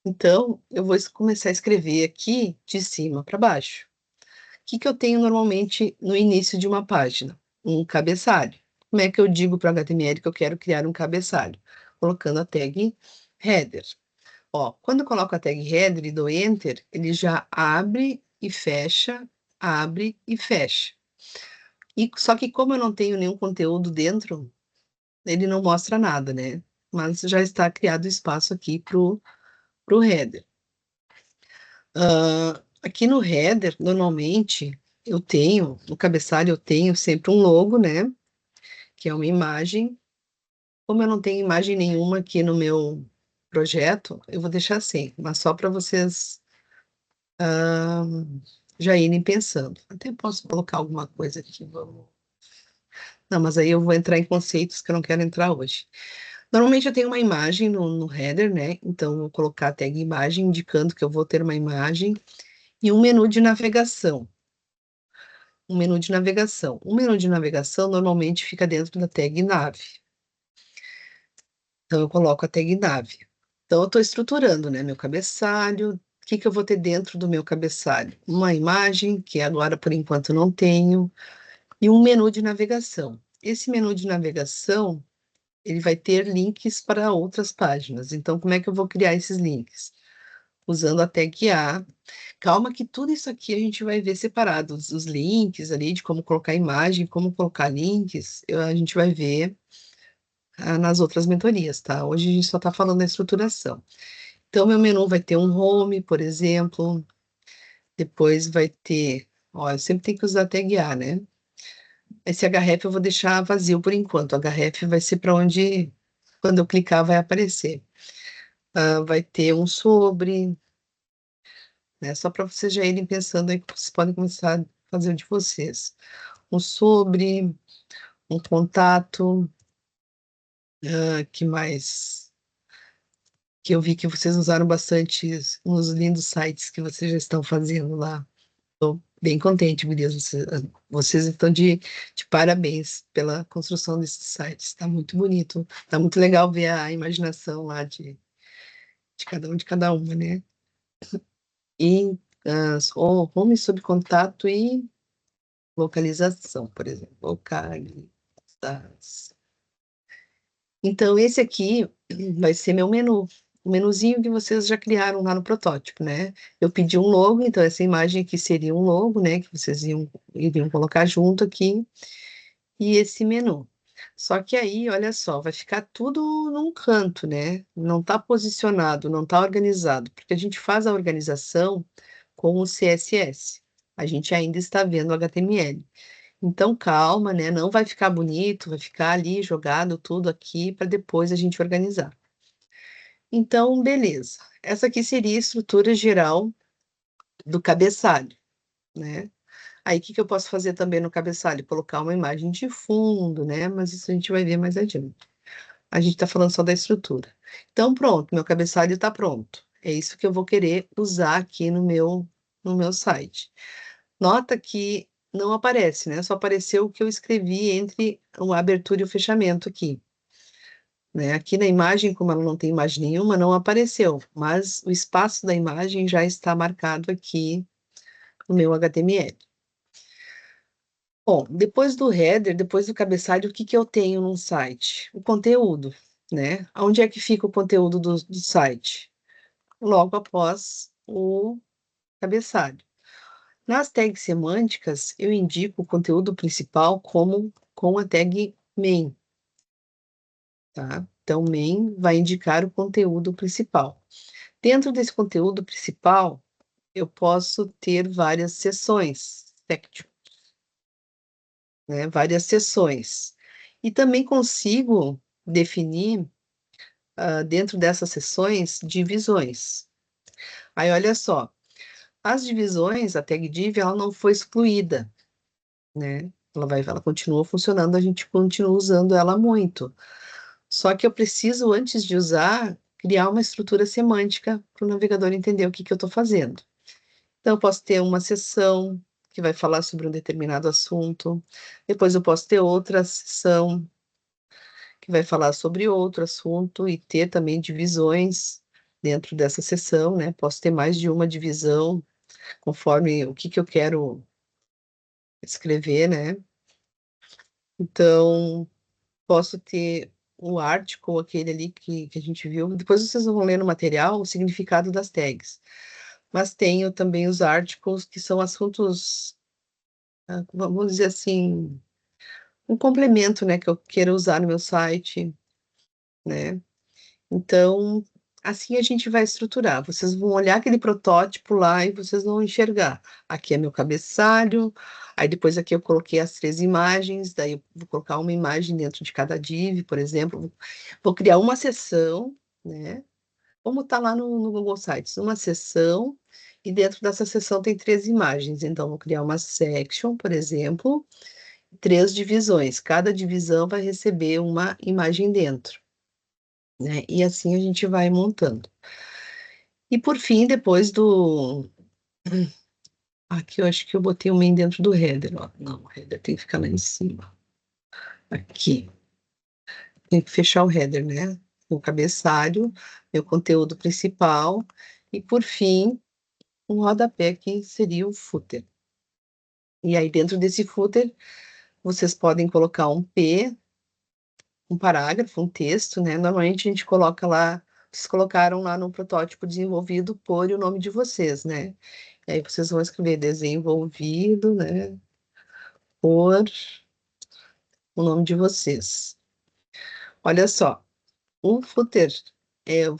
Então, eu vou começar a escrever aqui de cima para baixo. O que que eu tenho normalmente no início de uma página? Um cabeçalho. Como é que eu digo para o HTML que eu quero criar um cabeçalho? Colocando a tag header. Ó, quando eu coloco a tag header e dou enter, ele já abre e fecha, abre e fecha. Só que como eu não tenho nenhum conteúdo dentro, ele não mostra nada, né? Mas já está criado espaço aqui pro header. Aqui no header, normalmente, no cabeçalho eu tenho sempre um logo, né? Que é uma imagem Como eu não tenho imagem nenhuma aqui no meu projeto, eu vou deixar assim, mas só para vocês ah, já irem pensando. Até posso colocar alguma coisa aqui, vamos. Não, mas aí eu vou entrar em conceitos que eu não quero entrar hoje. Normalmente eu tenho uma imagem no header, né? Então, eu vou colocar a tag imagem, indicando que eu vou ter uma imagem e um menu de navegação. Um menu de navegação. O menu de navegação normalmente fica dentro da tag nave. Então, eu coloco a tag nave. Então, eu estou estruturando, né, meu cabeçalho. O que que eu vou ter dentro do meu cabeçalho? Uma imagem, que agora, por enquanto, não tenho, e um menu de navegação. Esse menu de navegação, ele vai ter links para outras páginas. Então, como é que eu vou criar esses links? Usando a tag A. Calma que tudo isso aqui a gente vai ver separado. Os links ali, de como colocar imagem, como colocar links, a gente vai ver nas outras mentorias, tá? Hoje a gente só está falando da estruturação. Então, meu menu vai ter um home, por exemplo. Depois vai ter... Ó, eu sempre tenho que usar a tag A, né? Esse href eu vou deixar vazio por enquanto. O href vai ser para onde, quando eu clicar, vai aparecer. Vai ter um sobre, né? Só para vocês já irem pensando aí que vocês podem começar a fazer o de vocês. Um sobre, um contato, que mais? Que eu vi que vocês usaram bastante nos lindos sites que vocês já estão fazendo lá. Bem contente, gurias. Vocês estão de parabéns pela construção desses sites. Está muito bonito. Está muito legal ver a imaginação lá de cada uma, né? E home sob contato e localização, por exemplo. Localização. Então, esse aqui vai ser meu menu. O menuzinho que vocês já criaram lá no protótipo, né? Eu pedi um logo, então essa imagem aqui seria um logo, né? Que vocês iriam colocar junto aqui. E esse menu. Só que aí, olha só, vai ficar tudo num canto, né? Não está posicionado, não está organizado, porque a gente faz a organização com o CSS. A gente ainda está vendo o HTML. Então, calma, né? Não vai ficar bonito, vai ficar ali jogado tudo aqui para depois a gente organizar. Então, beleza. Essa aqui seria a estrutura geral do cabeçalho, né? Aí, o que que eu posso fazer também no cabeçalho? Colocar uma imagem de fundo, né? Mas isso a gente vai ver mais adiante. A gente está falando só da estrutura. Então, pronto, meu cabeçalho está pronto. É isso que eu vou querer usar aqui no meu site. Nota que não aparece, né? Só apareceu o que eu escrevi entre a abertura e o fechamento aqui. Né? Aqui na imagem, como ela não tem imagem nenhuma, não apareceu, mas o espaço da imagem já está marcado aqui no meu HTML. Bom, depois do header, depois do cabeçalho, o que que eu tenho no site? O conteúdo, né? Onde é que fica o conteúdo do site? Logo após o cabeçalho. Nas tags semânticas, eu indico o conteúdo principal como com a tag main, tá? Então, main vai indicar o conteúdo principal. Dentro desse conteúdo principal, eu posso ter várias seções, né? Várias seções. E também consigo definir, dentro dessas seções, divisões. Aí, olha só, as divisões, a tag div, ela não foi excluída, né? Ela continua funcionando, a gente continua usando ela muito. Só que eu preciso, antes de usar, criar uma estrutura semântica para o navegador entender o que que eu estou fazendo. Então, eu posso ter uma seção que vai falar sobre um determinado assunto, depois eu posso ter outra seção que vai falar sobre outro assunto e ter também divisões dentro dessa seção, né? Posso ter mais de uma divisão, conforme o que que eu quero escrever, né? Então, posso ter o article, aquele ali que a gente viu. Depois vocês vão ler no material o significado das tags. Mas tenho também os articles, que são assuntos, vamos dizer assim, um complemento, né, que eu queira usar no meu site, né? Então, assim a gente vai estruturar. Vocês vão olhar aquele protótipo lá e vocês vão enxergar. Aqui é meu cabeçalho, aí depois aqui eu coloquei as 3 imagens, daí eu vou colocar uma imagem dentro de cada div, por exemplo. Vou criar uma seção, né? Como está lá no Google Sites, uma seção, e dentro dessa seção tem 3 imagens. Então, vou criar uma section, por exemplo, 3 divisões. Cada divisão vai receber uma imagem dentro, né? E assim a gente vai montando. E por fim, depois do. Aqui eu acho que eu botei o main dentro do header, ó. Não, o header tem que ficar lá em cima. Aqui. Tem que fechar o header, né? O cabeçalho, meu conteúdo principal. E por fim, um rodapé que seria o footer. E aí, dentro desse footer, vocês podem colocar um P, um parágrafo, um texto, né? Normalmente a gente coloca lá, vocês colocaram lá no protótipo desenvolvido por o nome de vocês, né? E aí vocês vão escrever desenvolvido, né? Por o nome de vocês. Olha só, o footer,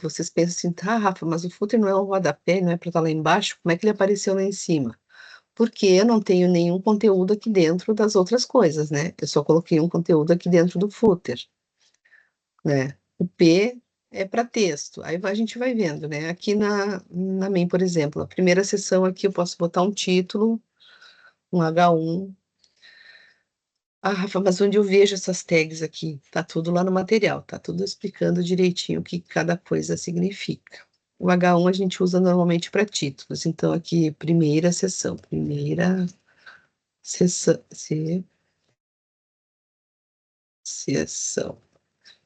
vocês pensam assim, tá, Rafa, mas o footer não é um rodapé, não é para estar lá embaixo, como é que ele apareceu lá em cima? Porque eu não tenho nenhum conteúdo aqui dentro das outras coisas, né? Eu só coloquei um conteúdo aqui dentro do footer, né? O P é para texto. Aí a gente vai vendo, né? Aqui na main, por exemplo, a primeira seção aqui eu posso botar um título, um H1. Ah, Rafa, mas onde eu vejo essas tags aqui? Tá tudo lá no material, tá tudo explicando direitinho o que cada coisa significa. O H1 a gente usa normalmente para títulos. Então, aqui, primeira seção, sessão,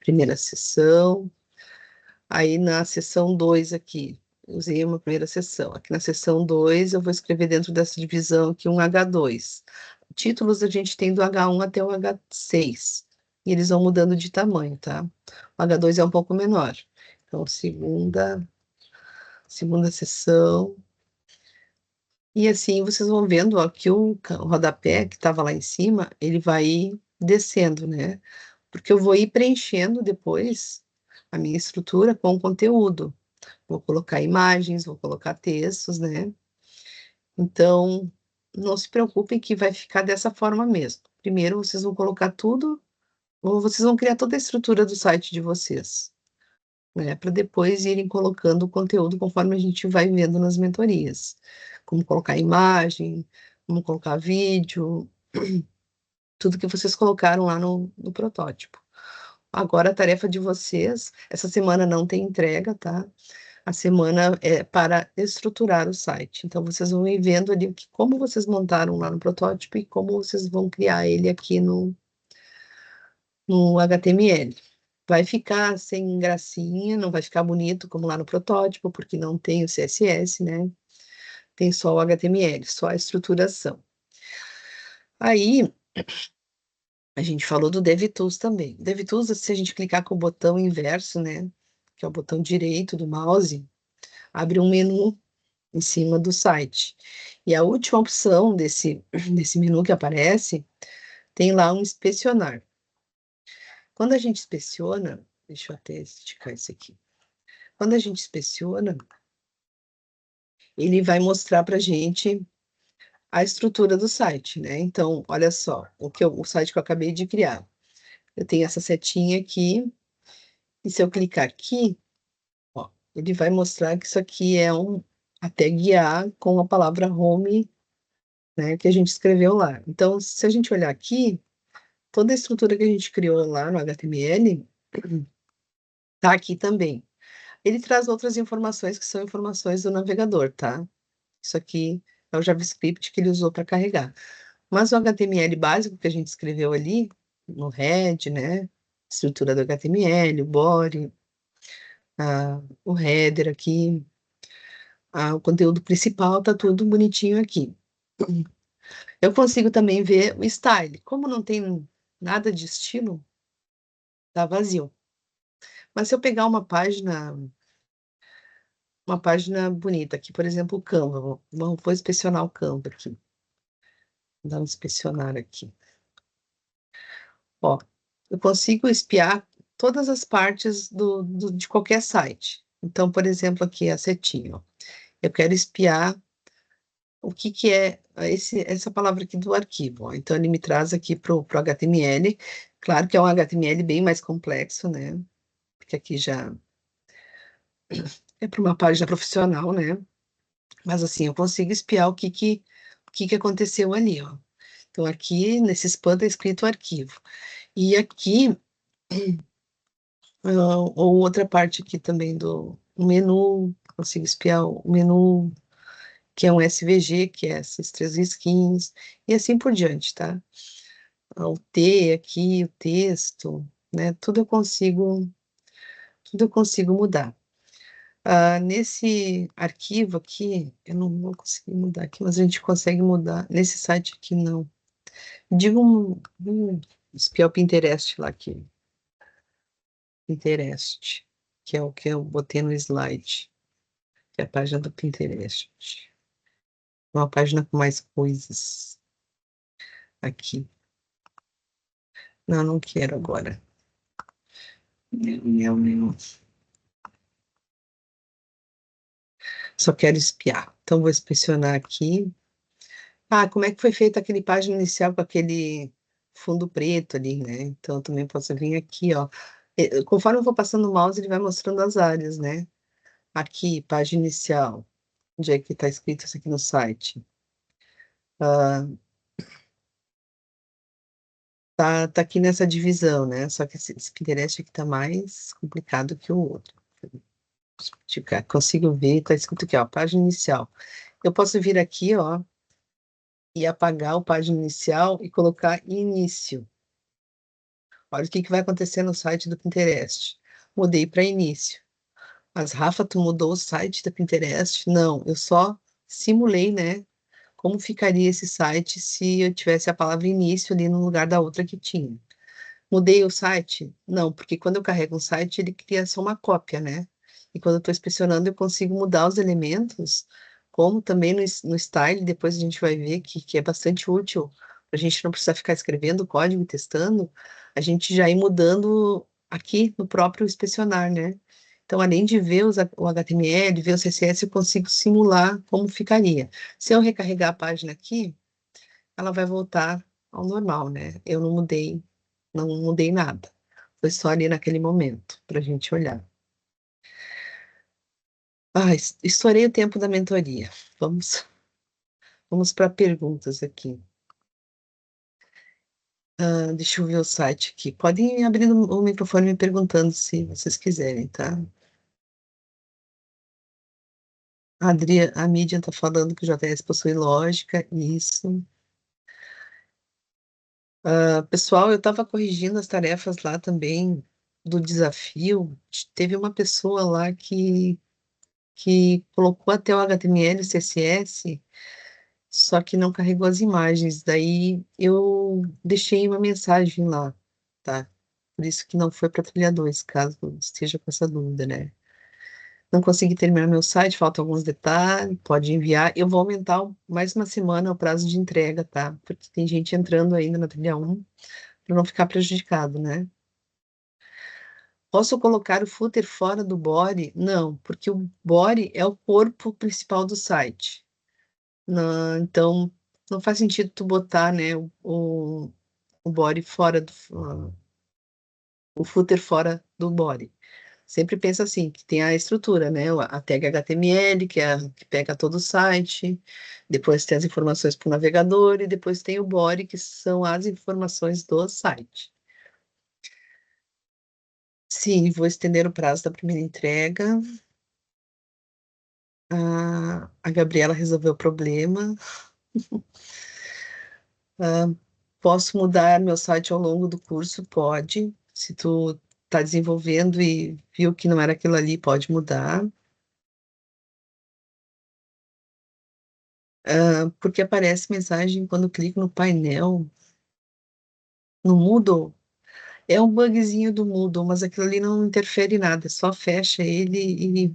primeira sessão, aí na sessão 2 aqui, usei uma primeira sessão, aqui na sessão 2 eu vou escrever dentro dessa divisão aqui um H2. Títulos a gente tem do H1 até o H6, e eles vão mudando de tamanho, tá? O H2 é um pouco menor, então segunda sessão, e assim vocês vão vendo, ó, que o rodapé que estava lá em cima, ele vai descendo, né? Porque eu vou ir preenchendo depois a minha estrutura com conteúdo. Vou colocar imagens, vou colocar textos, né? Então, não se preocupem que vai ficar dessa forma mesmo. Primeiro, vocês vão colocar tudo, ou vocês vão criar toda a estrutura do site de vocês, né? Para depois irem colocando o conteúdo conforme a gente vai vendo nas mentorias. Como colocar imagem, como colocar vídeo, tudo que vocês colocaram lá no protótipo. Agora, a tarefa de vocês, essa semana não tem entrega, tá? A semana é para estruturar o site. Então, vocês vão ir vendo ali como vocês montaram lá no protótipo e como vocês vão criar ele aqui no HTML. Vai ficar sem gracinha, não vai ficar bonito como lá no protótipo, porque não tem o CSS, né? Tem só o HTML, só a estruturação. Aí, a gente falou do DevTools também. DevTools, se a gente clicar com o botão inverso, né? Que é o botão direito do mouse, abre um menu em cima do site. E a última opção desse menu que aparece, tem lá um inspecionar. Quando a gente inspeciona, deixa eu até esticar isso aqui. Quando a gente inspeciona, ele vai mostrar para a gente a estrutura do site, né? Então, olha só, o site que eu acabei de criar. Eu tenho essa setinha aqui, e se eu clicar aqui, ó, ele vai mostrar que isso aqui é a tag A com a palavra home, né, que a gente escreveu lá. Então, se a gente olhar aqui, toda a estrutura que a gente criou lá no HTML tá aqui também. Ele traz outras informações que são informações do navegador, tá? Isso aqui é o JavaScript que ele usou para carregar. Mas o HTML básico que a gente escreveu ali, no head, né? Estrutura do HTML, o body, o header aqui, o conteúdo principal, tá tudo bonitinho aqui. Eu consigo também ver o style. Como não tem nada de estilo, tá vazio. Mas se eu pegar uma página bonita aqui, por exemplo, o Canva, vou inspecionar o Canva aqui. Vou dar um inspecionar aqui. Ó, eu consigo espiar todas as partes de qualquer site. Então, por exemplo, aqui a setinha, ó. Eu quero espiar o que que é essa palavra aqui do arquivo, ó. Então, ele me traz aqui pro HTML. Claro que é um HTML bem mais complexo, né? Porque aqui já é para uma página profissional, né? Mas assim, eu consigo espiar o que que aconteceu ali, ó. Então, aqui nesse span tá escrito arquivo. E aqui, ou outra parte aqui também do menu, consigo espiar o menu, que é um SVG, que é esses três skins, e assim por diante, tá? O T aqui, o texto, né? Tudo eu consigo mudar. Nesse arquivo aqui, eu não vou conseguir mudar aqui, mas a gente consegue mudar. Nesse site aqui, não. Diga espiar o Pinterest lá aqui. Pinterest, que é o que eu botei no slide, que é a página do Pinterest. Uma página com mais coisas aqui. Não, não quero agora. Meu. Só quero espiar. Então, vou inspecionar aqui. Como é que foi feita aquele página inicial com aquele fundo preto ali, né? Então, também posso vir aqui, ó. Conforme eu vou passando o mouse, ele vai mostrando as áreas, né? Aqui, página inicial. Onde é que está escrito isso aqui no site? Ah, tá aqui nessa divisão, né? Só que esse Pinterest aqui tá mais complicado que o outro. Tipo, consigo ver, tá escrito aqui, ó, página inicial. Eu posso vir aqui, ó, e apagar o página inicial e colocar início. Olha o que que vai acontecer no site do Pinterest. Mudei para início. Mas, Rafa, tu mudou o site da Pinterest? Não, eu só simulei, né? Como ficaria esse site se eu tivesse a palavra início ali no lugar da outra que tinha. Mudei o site? Não, porque quando eu carrego um site, ele cria só uma cópia, né? E quando eu estou inspecionando, eu consigo mudar os elementos, como também no style, depois a gente vai ver que é bastante útil, para a gente não precisar ficar escrevendo código e testando, a gente já ir mudando aqui no próprio inspecionar, né? Então, além de ver o HTML, ver o CSS, eu consigo simular como ficaria. Se eu recarregar a página aqui, ela vai voltar ao normal, né? Eu não mudei nada. Foi só ali naquele momento, para a gente olhar. Estourei o tempo da mentoria. Vamos para perguntas aqui. Deixa eu ver o site aqui. Podem abrir o microfone me perguntando se vocês quiserem, tá? A mídia está falando que o JS possui lógica, isso. Pessoal, eu estava corrigindo as tarefas lá também do desafio. Teve uma pessoa lá que colocou até o HTML e CSS, só que não carregou as imagens. Daí eu deixei uma mensagem lá, tá? Por isso que não foi para trilha 2, caso esteja com essa dúvida, né? Não consegui terminar meu site, faltam alguns detalhes, pode enviar. Eu vou aumentar mais uma semana o prazo de entrega, tá? Porque tem gente entrando ainda na trilha 1, para não ficar prejudicado, né? Posso colocar o footer fora do body? Não, porque o body é o corpo principal do site. Não, então, não faz sentido tu botar, né, o body fora o footer fora do body. Sempre pensa assim, que tem a estrutura, né, a tag HTML, que é a que pega todo o site, depois tem as informações para o navegador, e depois tem o body, que são as informações do site. Sim, vou estender o prazo da primeira entrega. A Gabriela resolveu o problema. Ah, Posso mudar meu site ao longo do curso? Pode. Se tu está desenvolvendo e viu que não era aquilo ali, pode mudar. Porque aparece mensagem quando clico no painel, no Moodle. É um bugzinho do Moodle, mas aquilo ali não interfere em nada, só fecha ele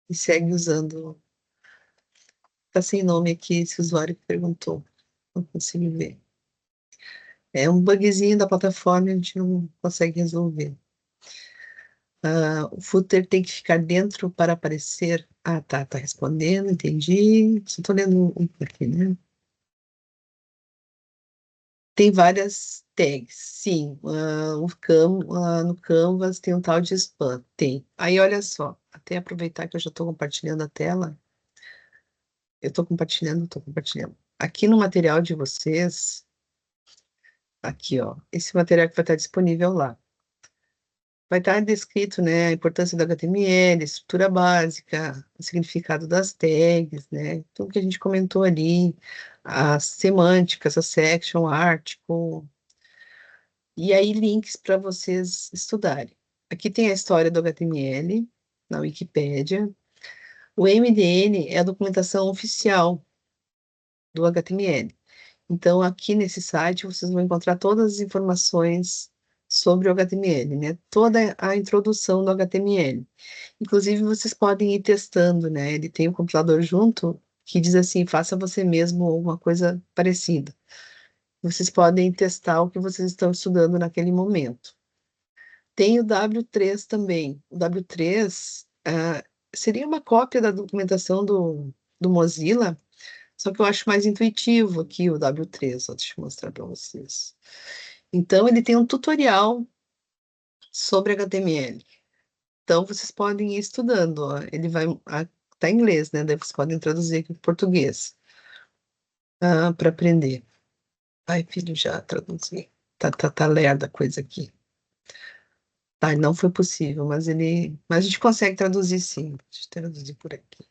e segue usando. Tá sem nome aqui, esse usuário que perguntou. Não consigo ver. É um bugzinho da plataforma e a gente não consegue resolver. O footer tem que ficar dentro para aparecer. Ah, tá respondendo, entendi. Só estou lendo um aqui, né? Tem várias tags, sim. No Canvas tem um tal de spam, tem. Aí, olha só, até aproveitar que eu já estou compartilhando a tela. Eu estou compartilhando. Aqui no material de vocês, aqui, ó, esse material que vai estar disponível lá. Vai estar descrito, né, a importância do HTML, estrutura básica, o significado das tags, né, tudo que a gente comentou ali, as semânticas, a section, article, e aí links para vocês estudarem. Aqui tem a história do HTML, na Wikipédia. O MDN é a documentação oficial do HTML. Então, aqui nesse site, vocês vão encontrar todas as informações sobre o HTML, né? Toda a introdução do HTML. Inclusive, vocês podem ir testando, né? Ele tem um compilador junto que diz assim, faça você mesmo alguma coisa parecida. Vocês podem testar o que vocês estão estudando naquele momento. Tem o W3 também. O W3 seria uma cópia da documentação do Mozilla, só que eu acho mais intuitivo aqui o W3, ó, deixa eu mostrar para vocês. Então, ele tem um tutorial sobre HTML. Então, vocês podem ir estudando, ó. Ele vai, tá em inglês, né? Daí vocês podem traduzir aqui para português, para aprender. Ai, filho, já traduzi. Tá lerda a coisa aqui. Tá, não foi possível, mas a gente consegue traduzir sim. Deixa eu traduzir por aqui.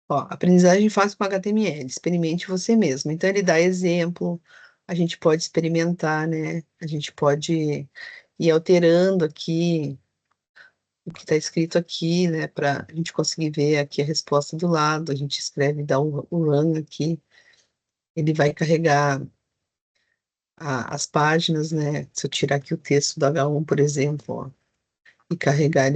Ó, aprendizagem fácil com HTML, experimente você mesmo. Então, ele dá exemplo, a gente pode experimentar, né? A gente pode ir alterando aqui o que está escrito aqui, né? Para a gente conseguir ver aqui a resposta do lado. A gente escreve, dá o run aqui, ele vai carregar as páginas, né? Se eu tirar aqui o texto do H1, por exemplo, ó, e carregar,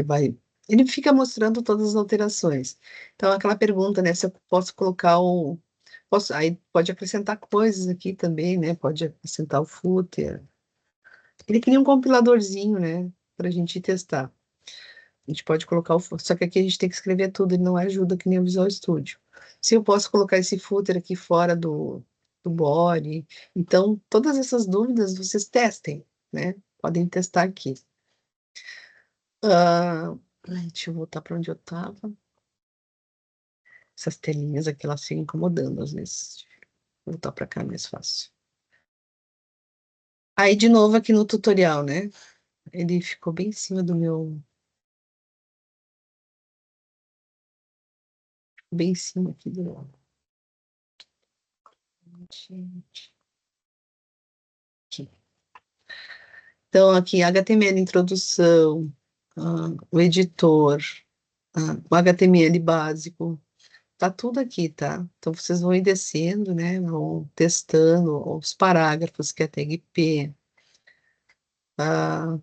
ele fica mostrando todas as alterações. Então, aquela pergunta, né, se eu posso colocar aí pode acrescentar coisas aqui também, né, pode acrescentar o footer. Ele cria um compiladorzinho, né, para a gente testar. A gente pode colocar o footer, só que aqui a gente tem que escrever tudo, ele não ajuda que nem o Visual Studio. Se eu posso colocar esse footer aqui fora do body, então, todas essas dúvidas vocês testem, né, podem testar aqui. Deixa eu voltar para onde eu estava. Essas telinhas aqui, elas ficam incomodando às vezes. Vou voltar para cá é mais fácil. Aí, de novo, aqui no tutorial, né? Ele ficou bem em cima do meu. Bem em cima aqui do. Gente. Aqui. Então, aqui, HTML introdução, o editor, o HTML básico. Tá tudo aqui, tá? Então, vocês vão ir descendo, né? Vão testando os parágrafos, que é tag P,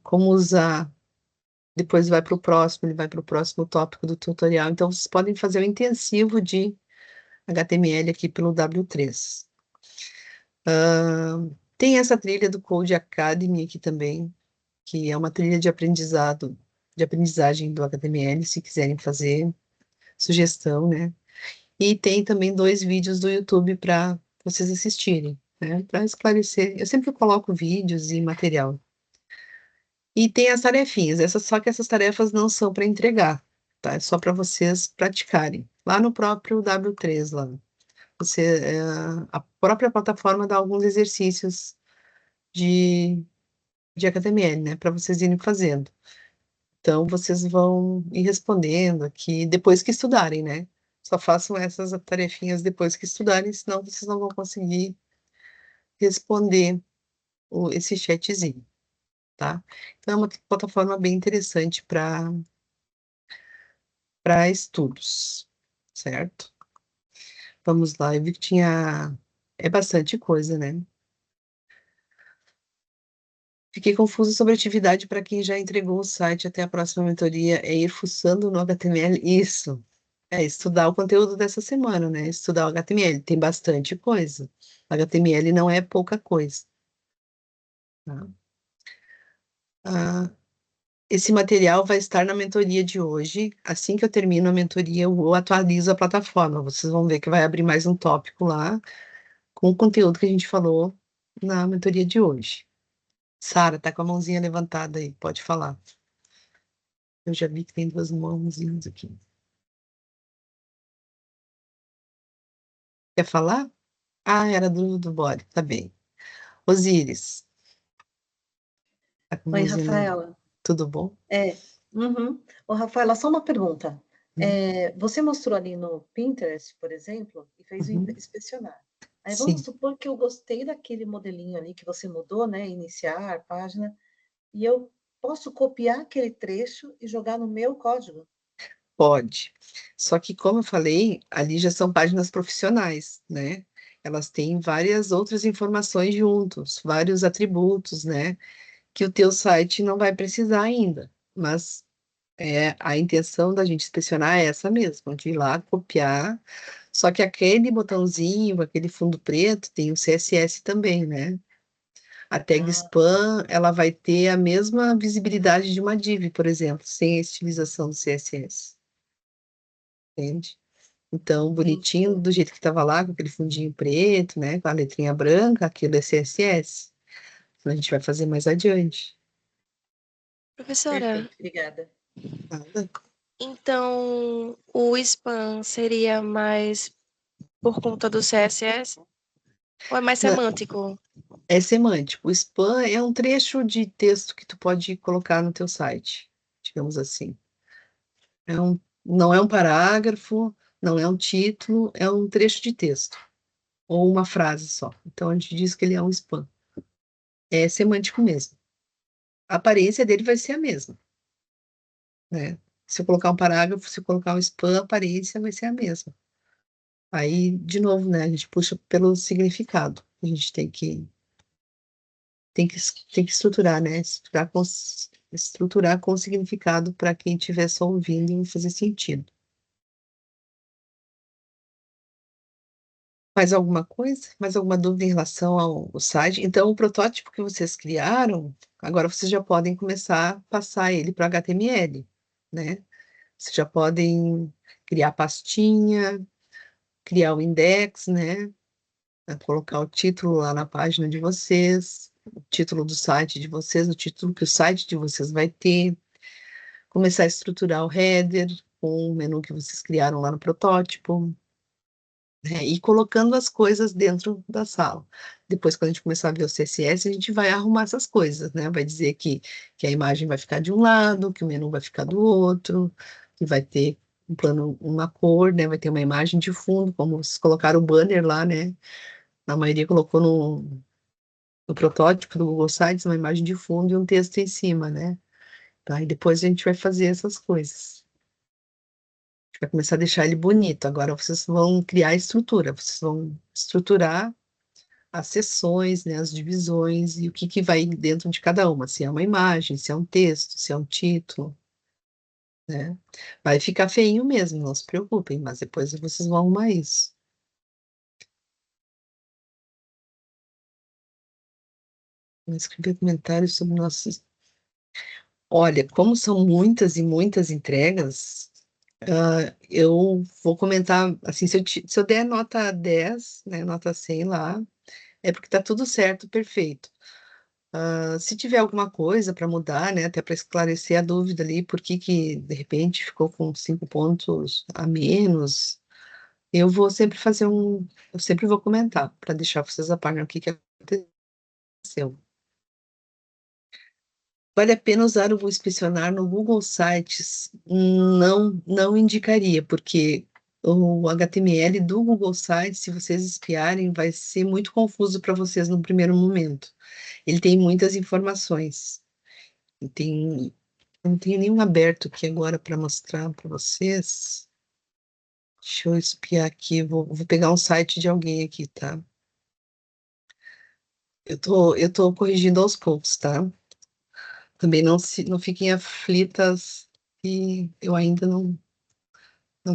como usar. Depois vai para o próximo, ele vai para o próximo tópico do tutorial. Então, vocês podem fazer o intensivo de HTML aqui pelo W3. Tem essa trilha do Code Academy aqui também, que é uma trilha de aprendizado, de aprendizagem do HTML, se quiserem fazer, sugestão, né? E tem também 2 vídeos do YouTube para vocês assistirem, né? Para esclarecer. Eu sempre coloco vídeos e material. E tem as tarefinhas, só que essas tarefas não são para entregar, tá? É só para vocês praticarem. Lá no próprio W3, lá. A própria plataforma dá alguns exercícios de, de HTML, né? Para vocês irem fazendo. Então, vocês vão ir respondendo aqui depois que estudarem, né? Só façam essas tarefinhas depois que estudarem, senão vocês não vão conseguir responder esse chatzinho, tá? Então, é uma plataforma bem interessante para estudos, certo? Vamos lá, eu vi que tinha. É bastante coisa, né? Fiquei confusa sobre a atividade para quem já entregou o site até a próxima mentoria. É ir fuçando no HTML. Isso. É estudar o conteúdo dessa semana, né? Estudar o HTML. Tem bastante coisa. HTML não é pouca coisa, tá? Esse material vai estar na mentoria de hoje. Assim que eu termino a mentoria, eu atualizo a plataforma. Vocês vão ver que vai abrir mais um tópico lá com o conteúdo que a gente falou na mentoria de hoje. Sara, tá com a mãozinha levantada aí, pode falar. Eu já vi que tem duas mãozinhas aqui. Quer falar? Ah, era do bode, tá bem. Osíris, tá com a Oi, mãozinha levantada. Rafaela. Tudo bom? Uhum. Ô, Rafaela, só uma pergunta. Uhum. Você mostrou ali no Pinterest, por exemplo, e fez o Uhum. inspecionar. Aí vamos Sim, supor que eu gostei daquele modelinho ali que você mudou, né? Iniciar, página, e eu posso copiar aquele trecho e jogar no meu código? pode. Só que, como eu falei, ali já são páginas profissionais, né? Elas têm várias outras informações juntos, vários atributos, né? Que o teu site não vai precisar ainda. Mas a intenção da gente inspecionar é essa mesmo, de ir lá copiar. Só que aquele botãozinho, aquele fundo preto, tem o CSS também, né? A tag Ah, spam, ela vai ter a mesma visibilidade de uma div, por exemplo, sem a estilização do CSS, entende? Então, bonitinho, entendi. do jeito que estava lá, com aquele fundinho preto, né, com a letrinha branca, aquilo é CSS. Então, a gente vai fazer mais adiante. Professora, Perfeito, obrigada. Nada. então o spam seria mais por conta do CSS? Ou é mais Na- semântico? É semântico. O spam é um trecho de texto que tu pode colocar no teu site, digamos assim. Não é um parágrafo, não é um título, é um trecho de texto, ou uma frase só. Então, a gente diz que ele é um spam. É semântico mesmo. A aparência dele vai ser a mesma, né? Se eu colocar um parágrafo, se eu colocar um spam, a aparência vai ser a mesma. Aí, de novo, né? A gente puxa pelo significado. A gente tem que, tem que estruturar, né? Estruturar com significado para quem estiver só ouvindo fazer sentido. Mais alguma coisa? Mais alguma dúvida em relação ao site? Então, o protótipo que vocês criaram, agora vocês já podem começar a passar ele para HTML, né? Vocês já podem criar pastinha, criar o index, né? Colocar o título lá na página de vocês, o título do site de vocês, o título que o site de vocês vai ter, começar a estruturar o header com o menu que vocês criaram lá no protótipo, né? E colocando as coisas dentro da sala. Depois, quando a gente começar a ver o CSS, a gente vai arrumar essas coisas, né? Vai dizer que a imagem vai ficar de um lado, que o menu vai ficar do outro, que vai ter um plano, uma cor, né? Vai ter uma imagem de fundo, como vocês colocaram o banner lá, né? A maioria colocou no protótipo do Google Sites uma imagem de fundo e um texto em cima, né? Tá? E depois a gente vai fazer essas coisas. A gente vai começar a deixar ele bonito. Agora vocês vão criar a estrutura, vocês vão estruturar as seções, né, as divisões e o que que vai dentro de cada uma, se é uma imagem, se é um texto, se é um título, né? Vai ficar feinho mesmo, não se preocupem, mas depois vocês vão arrumar isso. Vou escrever comentários sobre nossos. Olha, como são muitas e muitas entregas, eu vou comentar, assim, se eu der nota 10, né, nota 100 lá, é porque tá tudo certo, perfeito. Se tiver alguma coisa para mudar, né, até para esclarecer a dúvida ali, por que que de repente ficou com 5 pontos a menos, eu vou sempre eu sempre vou comentar para deixar vocês a par do que aconteceu. Vale a pena usar o inspecionar no Google Sites? Não, não indicaria, porque o HTML do Google Sites, se vocês espiarem, vai ser muito confuso para vocês no primeiro momento. Ele tem muitas informações. E eu não tenho nenhum aberto aqui agora para mostrar para vocês. Deixa eu espiar aqui, vou pegar um site de alguém aqui, tá? Eu tô corrigindo aos poucos, tá? Também não fiquem aflitas e eu ainda não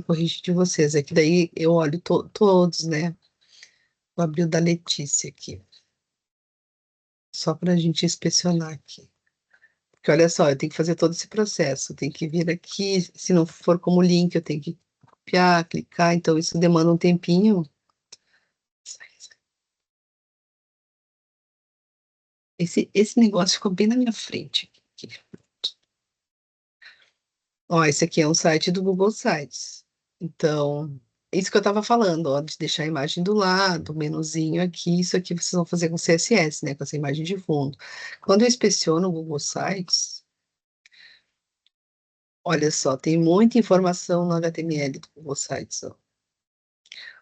corrigi de vocês. É que daí eu olho todos, né? Vou abrir o da Letícia aqui, só para a gente inspecionar aqui. Porque olha só, eu tenho que fazer todo esse processo, eu tenho que vir aqui, se não for como link, eu tenho que copiar, clicar, então isso demanda um tempinho. Esse negócio ficou bem na minha frente. Aqui. Ó, esse aqui é um site do Google Sites. Então, isso que eu estava falando, ó, de deixar a imagem do lado, o menuzinho aqui, isso aqui vocês vão fazer com CSS, né, com essa imagem de fundo. Quando eu inspeciono o Google Sites, olha só, tem muita informação no HTML do Google Sites, ó.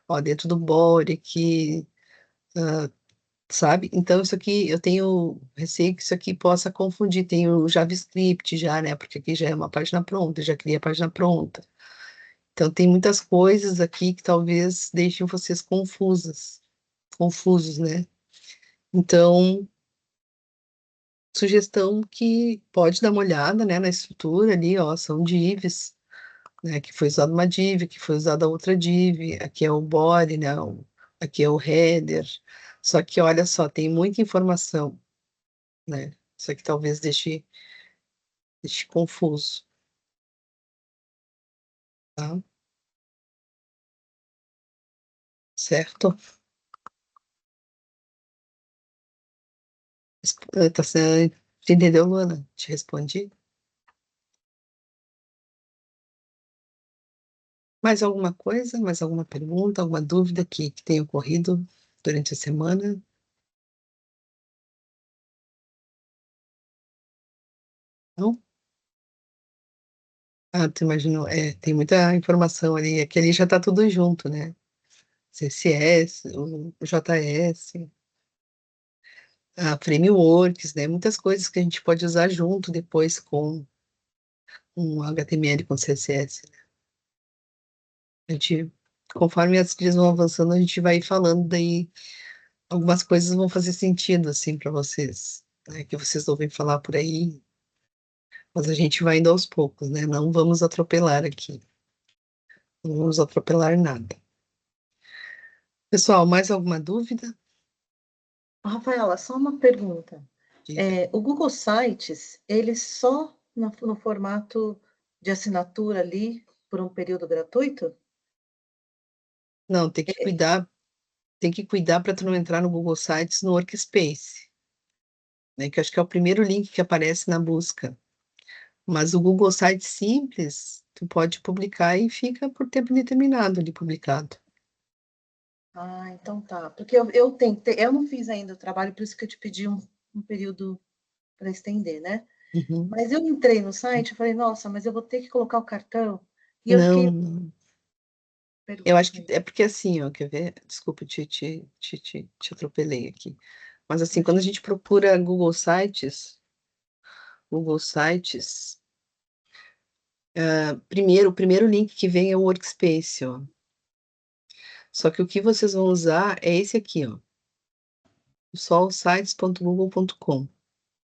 Ó, dentro do body aqui, sabe? Então, isso aqui, eu tenho receio que isso aqui possa confundir. Tem o JavaScript já, né? Porque aqui já é uma página pronta, já cria a página pronta. Então, tem muitas coisas aqui que talvez deixem vocês confusos, né? Então, sugestão que pode dar uma olhada, né, na estrutura ali, ó, são divs, né, que foi usada uma div, que foi usada outra div, aqui é o body, né, aqui é o header, só que olha só, tem muita informação, né, isso aqui talvez deixe confuso, tá? Certo? Tá, você entendeu, Luana? Te respondi? Mais alguma coisa? Mais alguma pergunta? Alguma dúvida que tenha ocorrido durante a semana? Não? Ah, tu imaginou? É, tem muita informação ali. Aqui ali já tá tudo junto, né? CSS, o JS, a frameworks, né? Muitas coisas que a gente pode usar junto depois com um HTML com CSS. A gente, conforme as trilhas vão avançando, a gente vai falando daí, algumas coisas vão fazer sentido, assim, para vocês, né? Que vocês ouvem falar por aí, mas a gente vai indo aos poucos, né? Não vamos atropelar aqui. Não vamos atropelar nada. Pessoal, mais alguma dúvida? Rafaela, só uma pergunta. Diga. O Google Sites, ele só no formato de assinatura ali por um período gratuito? Não, tem que cuidar para tu não entrar no Google Sites no Workspace, né? Que eu acho que é o primeiro link que aparece na busca. Mas o Google Sites simples, tu pode publicar e fica por tempo indeterminado ali publicado. Ah, então tá. Porque eu tentei, eu não fiz ainda o trabalho, por isso que eu te pedi um período para estender, né? Uhum. Mas eu entrei no site e falei, nossa, mas eu vou ter que colocar o cartão. E eu Não, fiquei. não. Eu acho que Pergunta. é porque assim, ó, quer ver? Desculpa, te atropelei aqui. Mas assim, quando a Imagina. gente procura Google Sites, o primeiro link que vem é o Workspace, ó. Só que o que vocês vão usar é esse aqui, ó. solsites.google.com.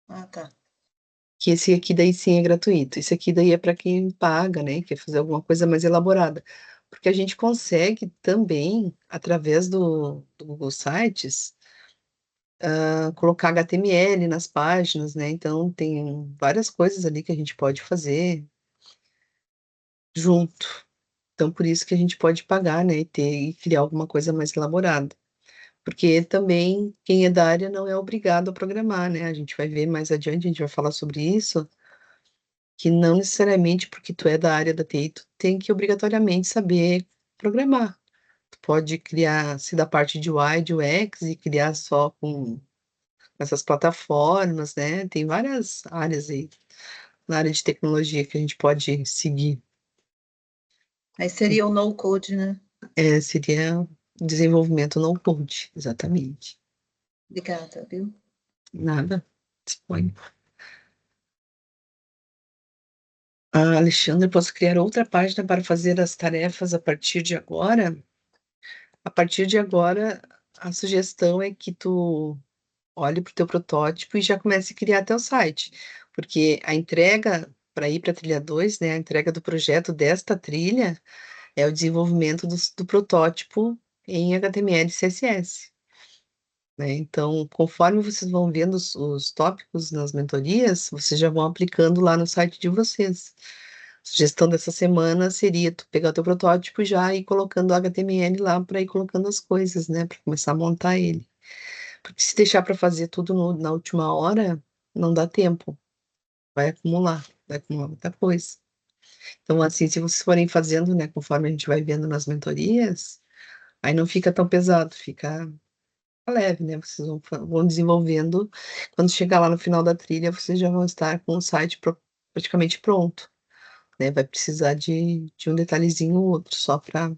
Ah, tá. Que esse aqui daí sim é gratuito. Esse aqui daí é para quem paga, né? Quer fazer alguma coisa mais elaborada. Porque a gente consegue também, através do Google Sites, colocar HTML nas páginas, né? Então tem várias coisas ali que a gente pode fazer junto. Então por isso que a gente pode pagar, né? E criar alguma coisa mais elaborada. Porque também quem é da área não é obrigado a programar, né? A gente vai ver mais adiante, a gente vai falar sobre isso, que não necessariamente porque tu é da área da TI, tu tem que obrigatoriamente saber programar. Tu pode criar, se da parte de UI, de UX, e criar só com essas plataformas, né? Tem várias áreas aí na área de tecnologia que a gente pode seguir. Aí seria o no code, né? Seria desenvolvimento no code, exatamente. Obrigada, viu? Nada. Disponha. Alexandre, posso criar outra página para fazer as tarefas a partir de agora? A partir de agora, a sugestão é que tu olhe para o teu protótipo e já comece a criar teu site, porque a entrega para ir para a trilha 2, né, a entrega do projeto desta trilha é o desenvolvimento do protótipo em HTML e CSS. né? Então, conforme vocês vão vendo os tópicos nas mentorias, vocês já vão aplicando lá no site de vocês. Sugestão dessa semana seria tu pegar o teu protótipo e já ir colocando o HTML lá para ir colocando as coisas, né? Para começar a montar ele. Porque se deixar para fazer tudo na última hora, não dá tempo. Vai acumular muita coisa. Então, assim, se vocês forem fazendo, né, conforme a gente vai vendo nas mentorias, aí não fica tão pesado, fica leve, né? Vocês vão desenvolvendo. Quando chegar lá no final da trilha, vocês já vão estar com o site praticamente pronto, né? Vai precisar de um detalhezinho ou outro só para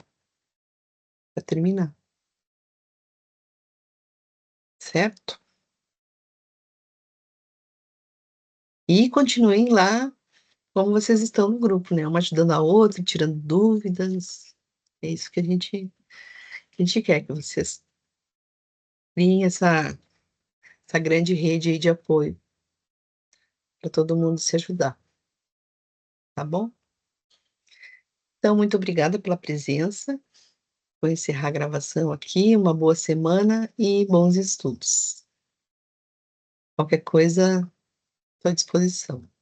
terminar, certo? E continuem lá como vocês estão no grupo, né? Uma ajudando a outra, tirando dúvidas. É isso que a gente quer, que vocês criem essa grande rede aí de apoio para todo mundo se ajudar, tá bom? Então, muito obrigada pela presença. Vou encerrar a gravação aqui. Uma boa semana e bons estudos. Qualquer coisa, estou à disposição.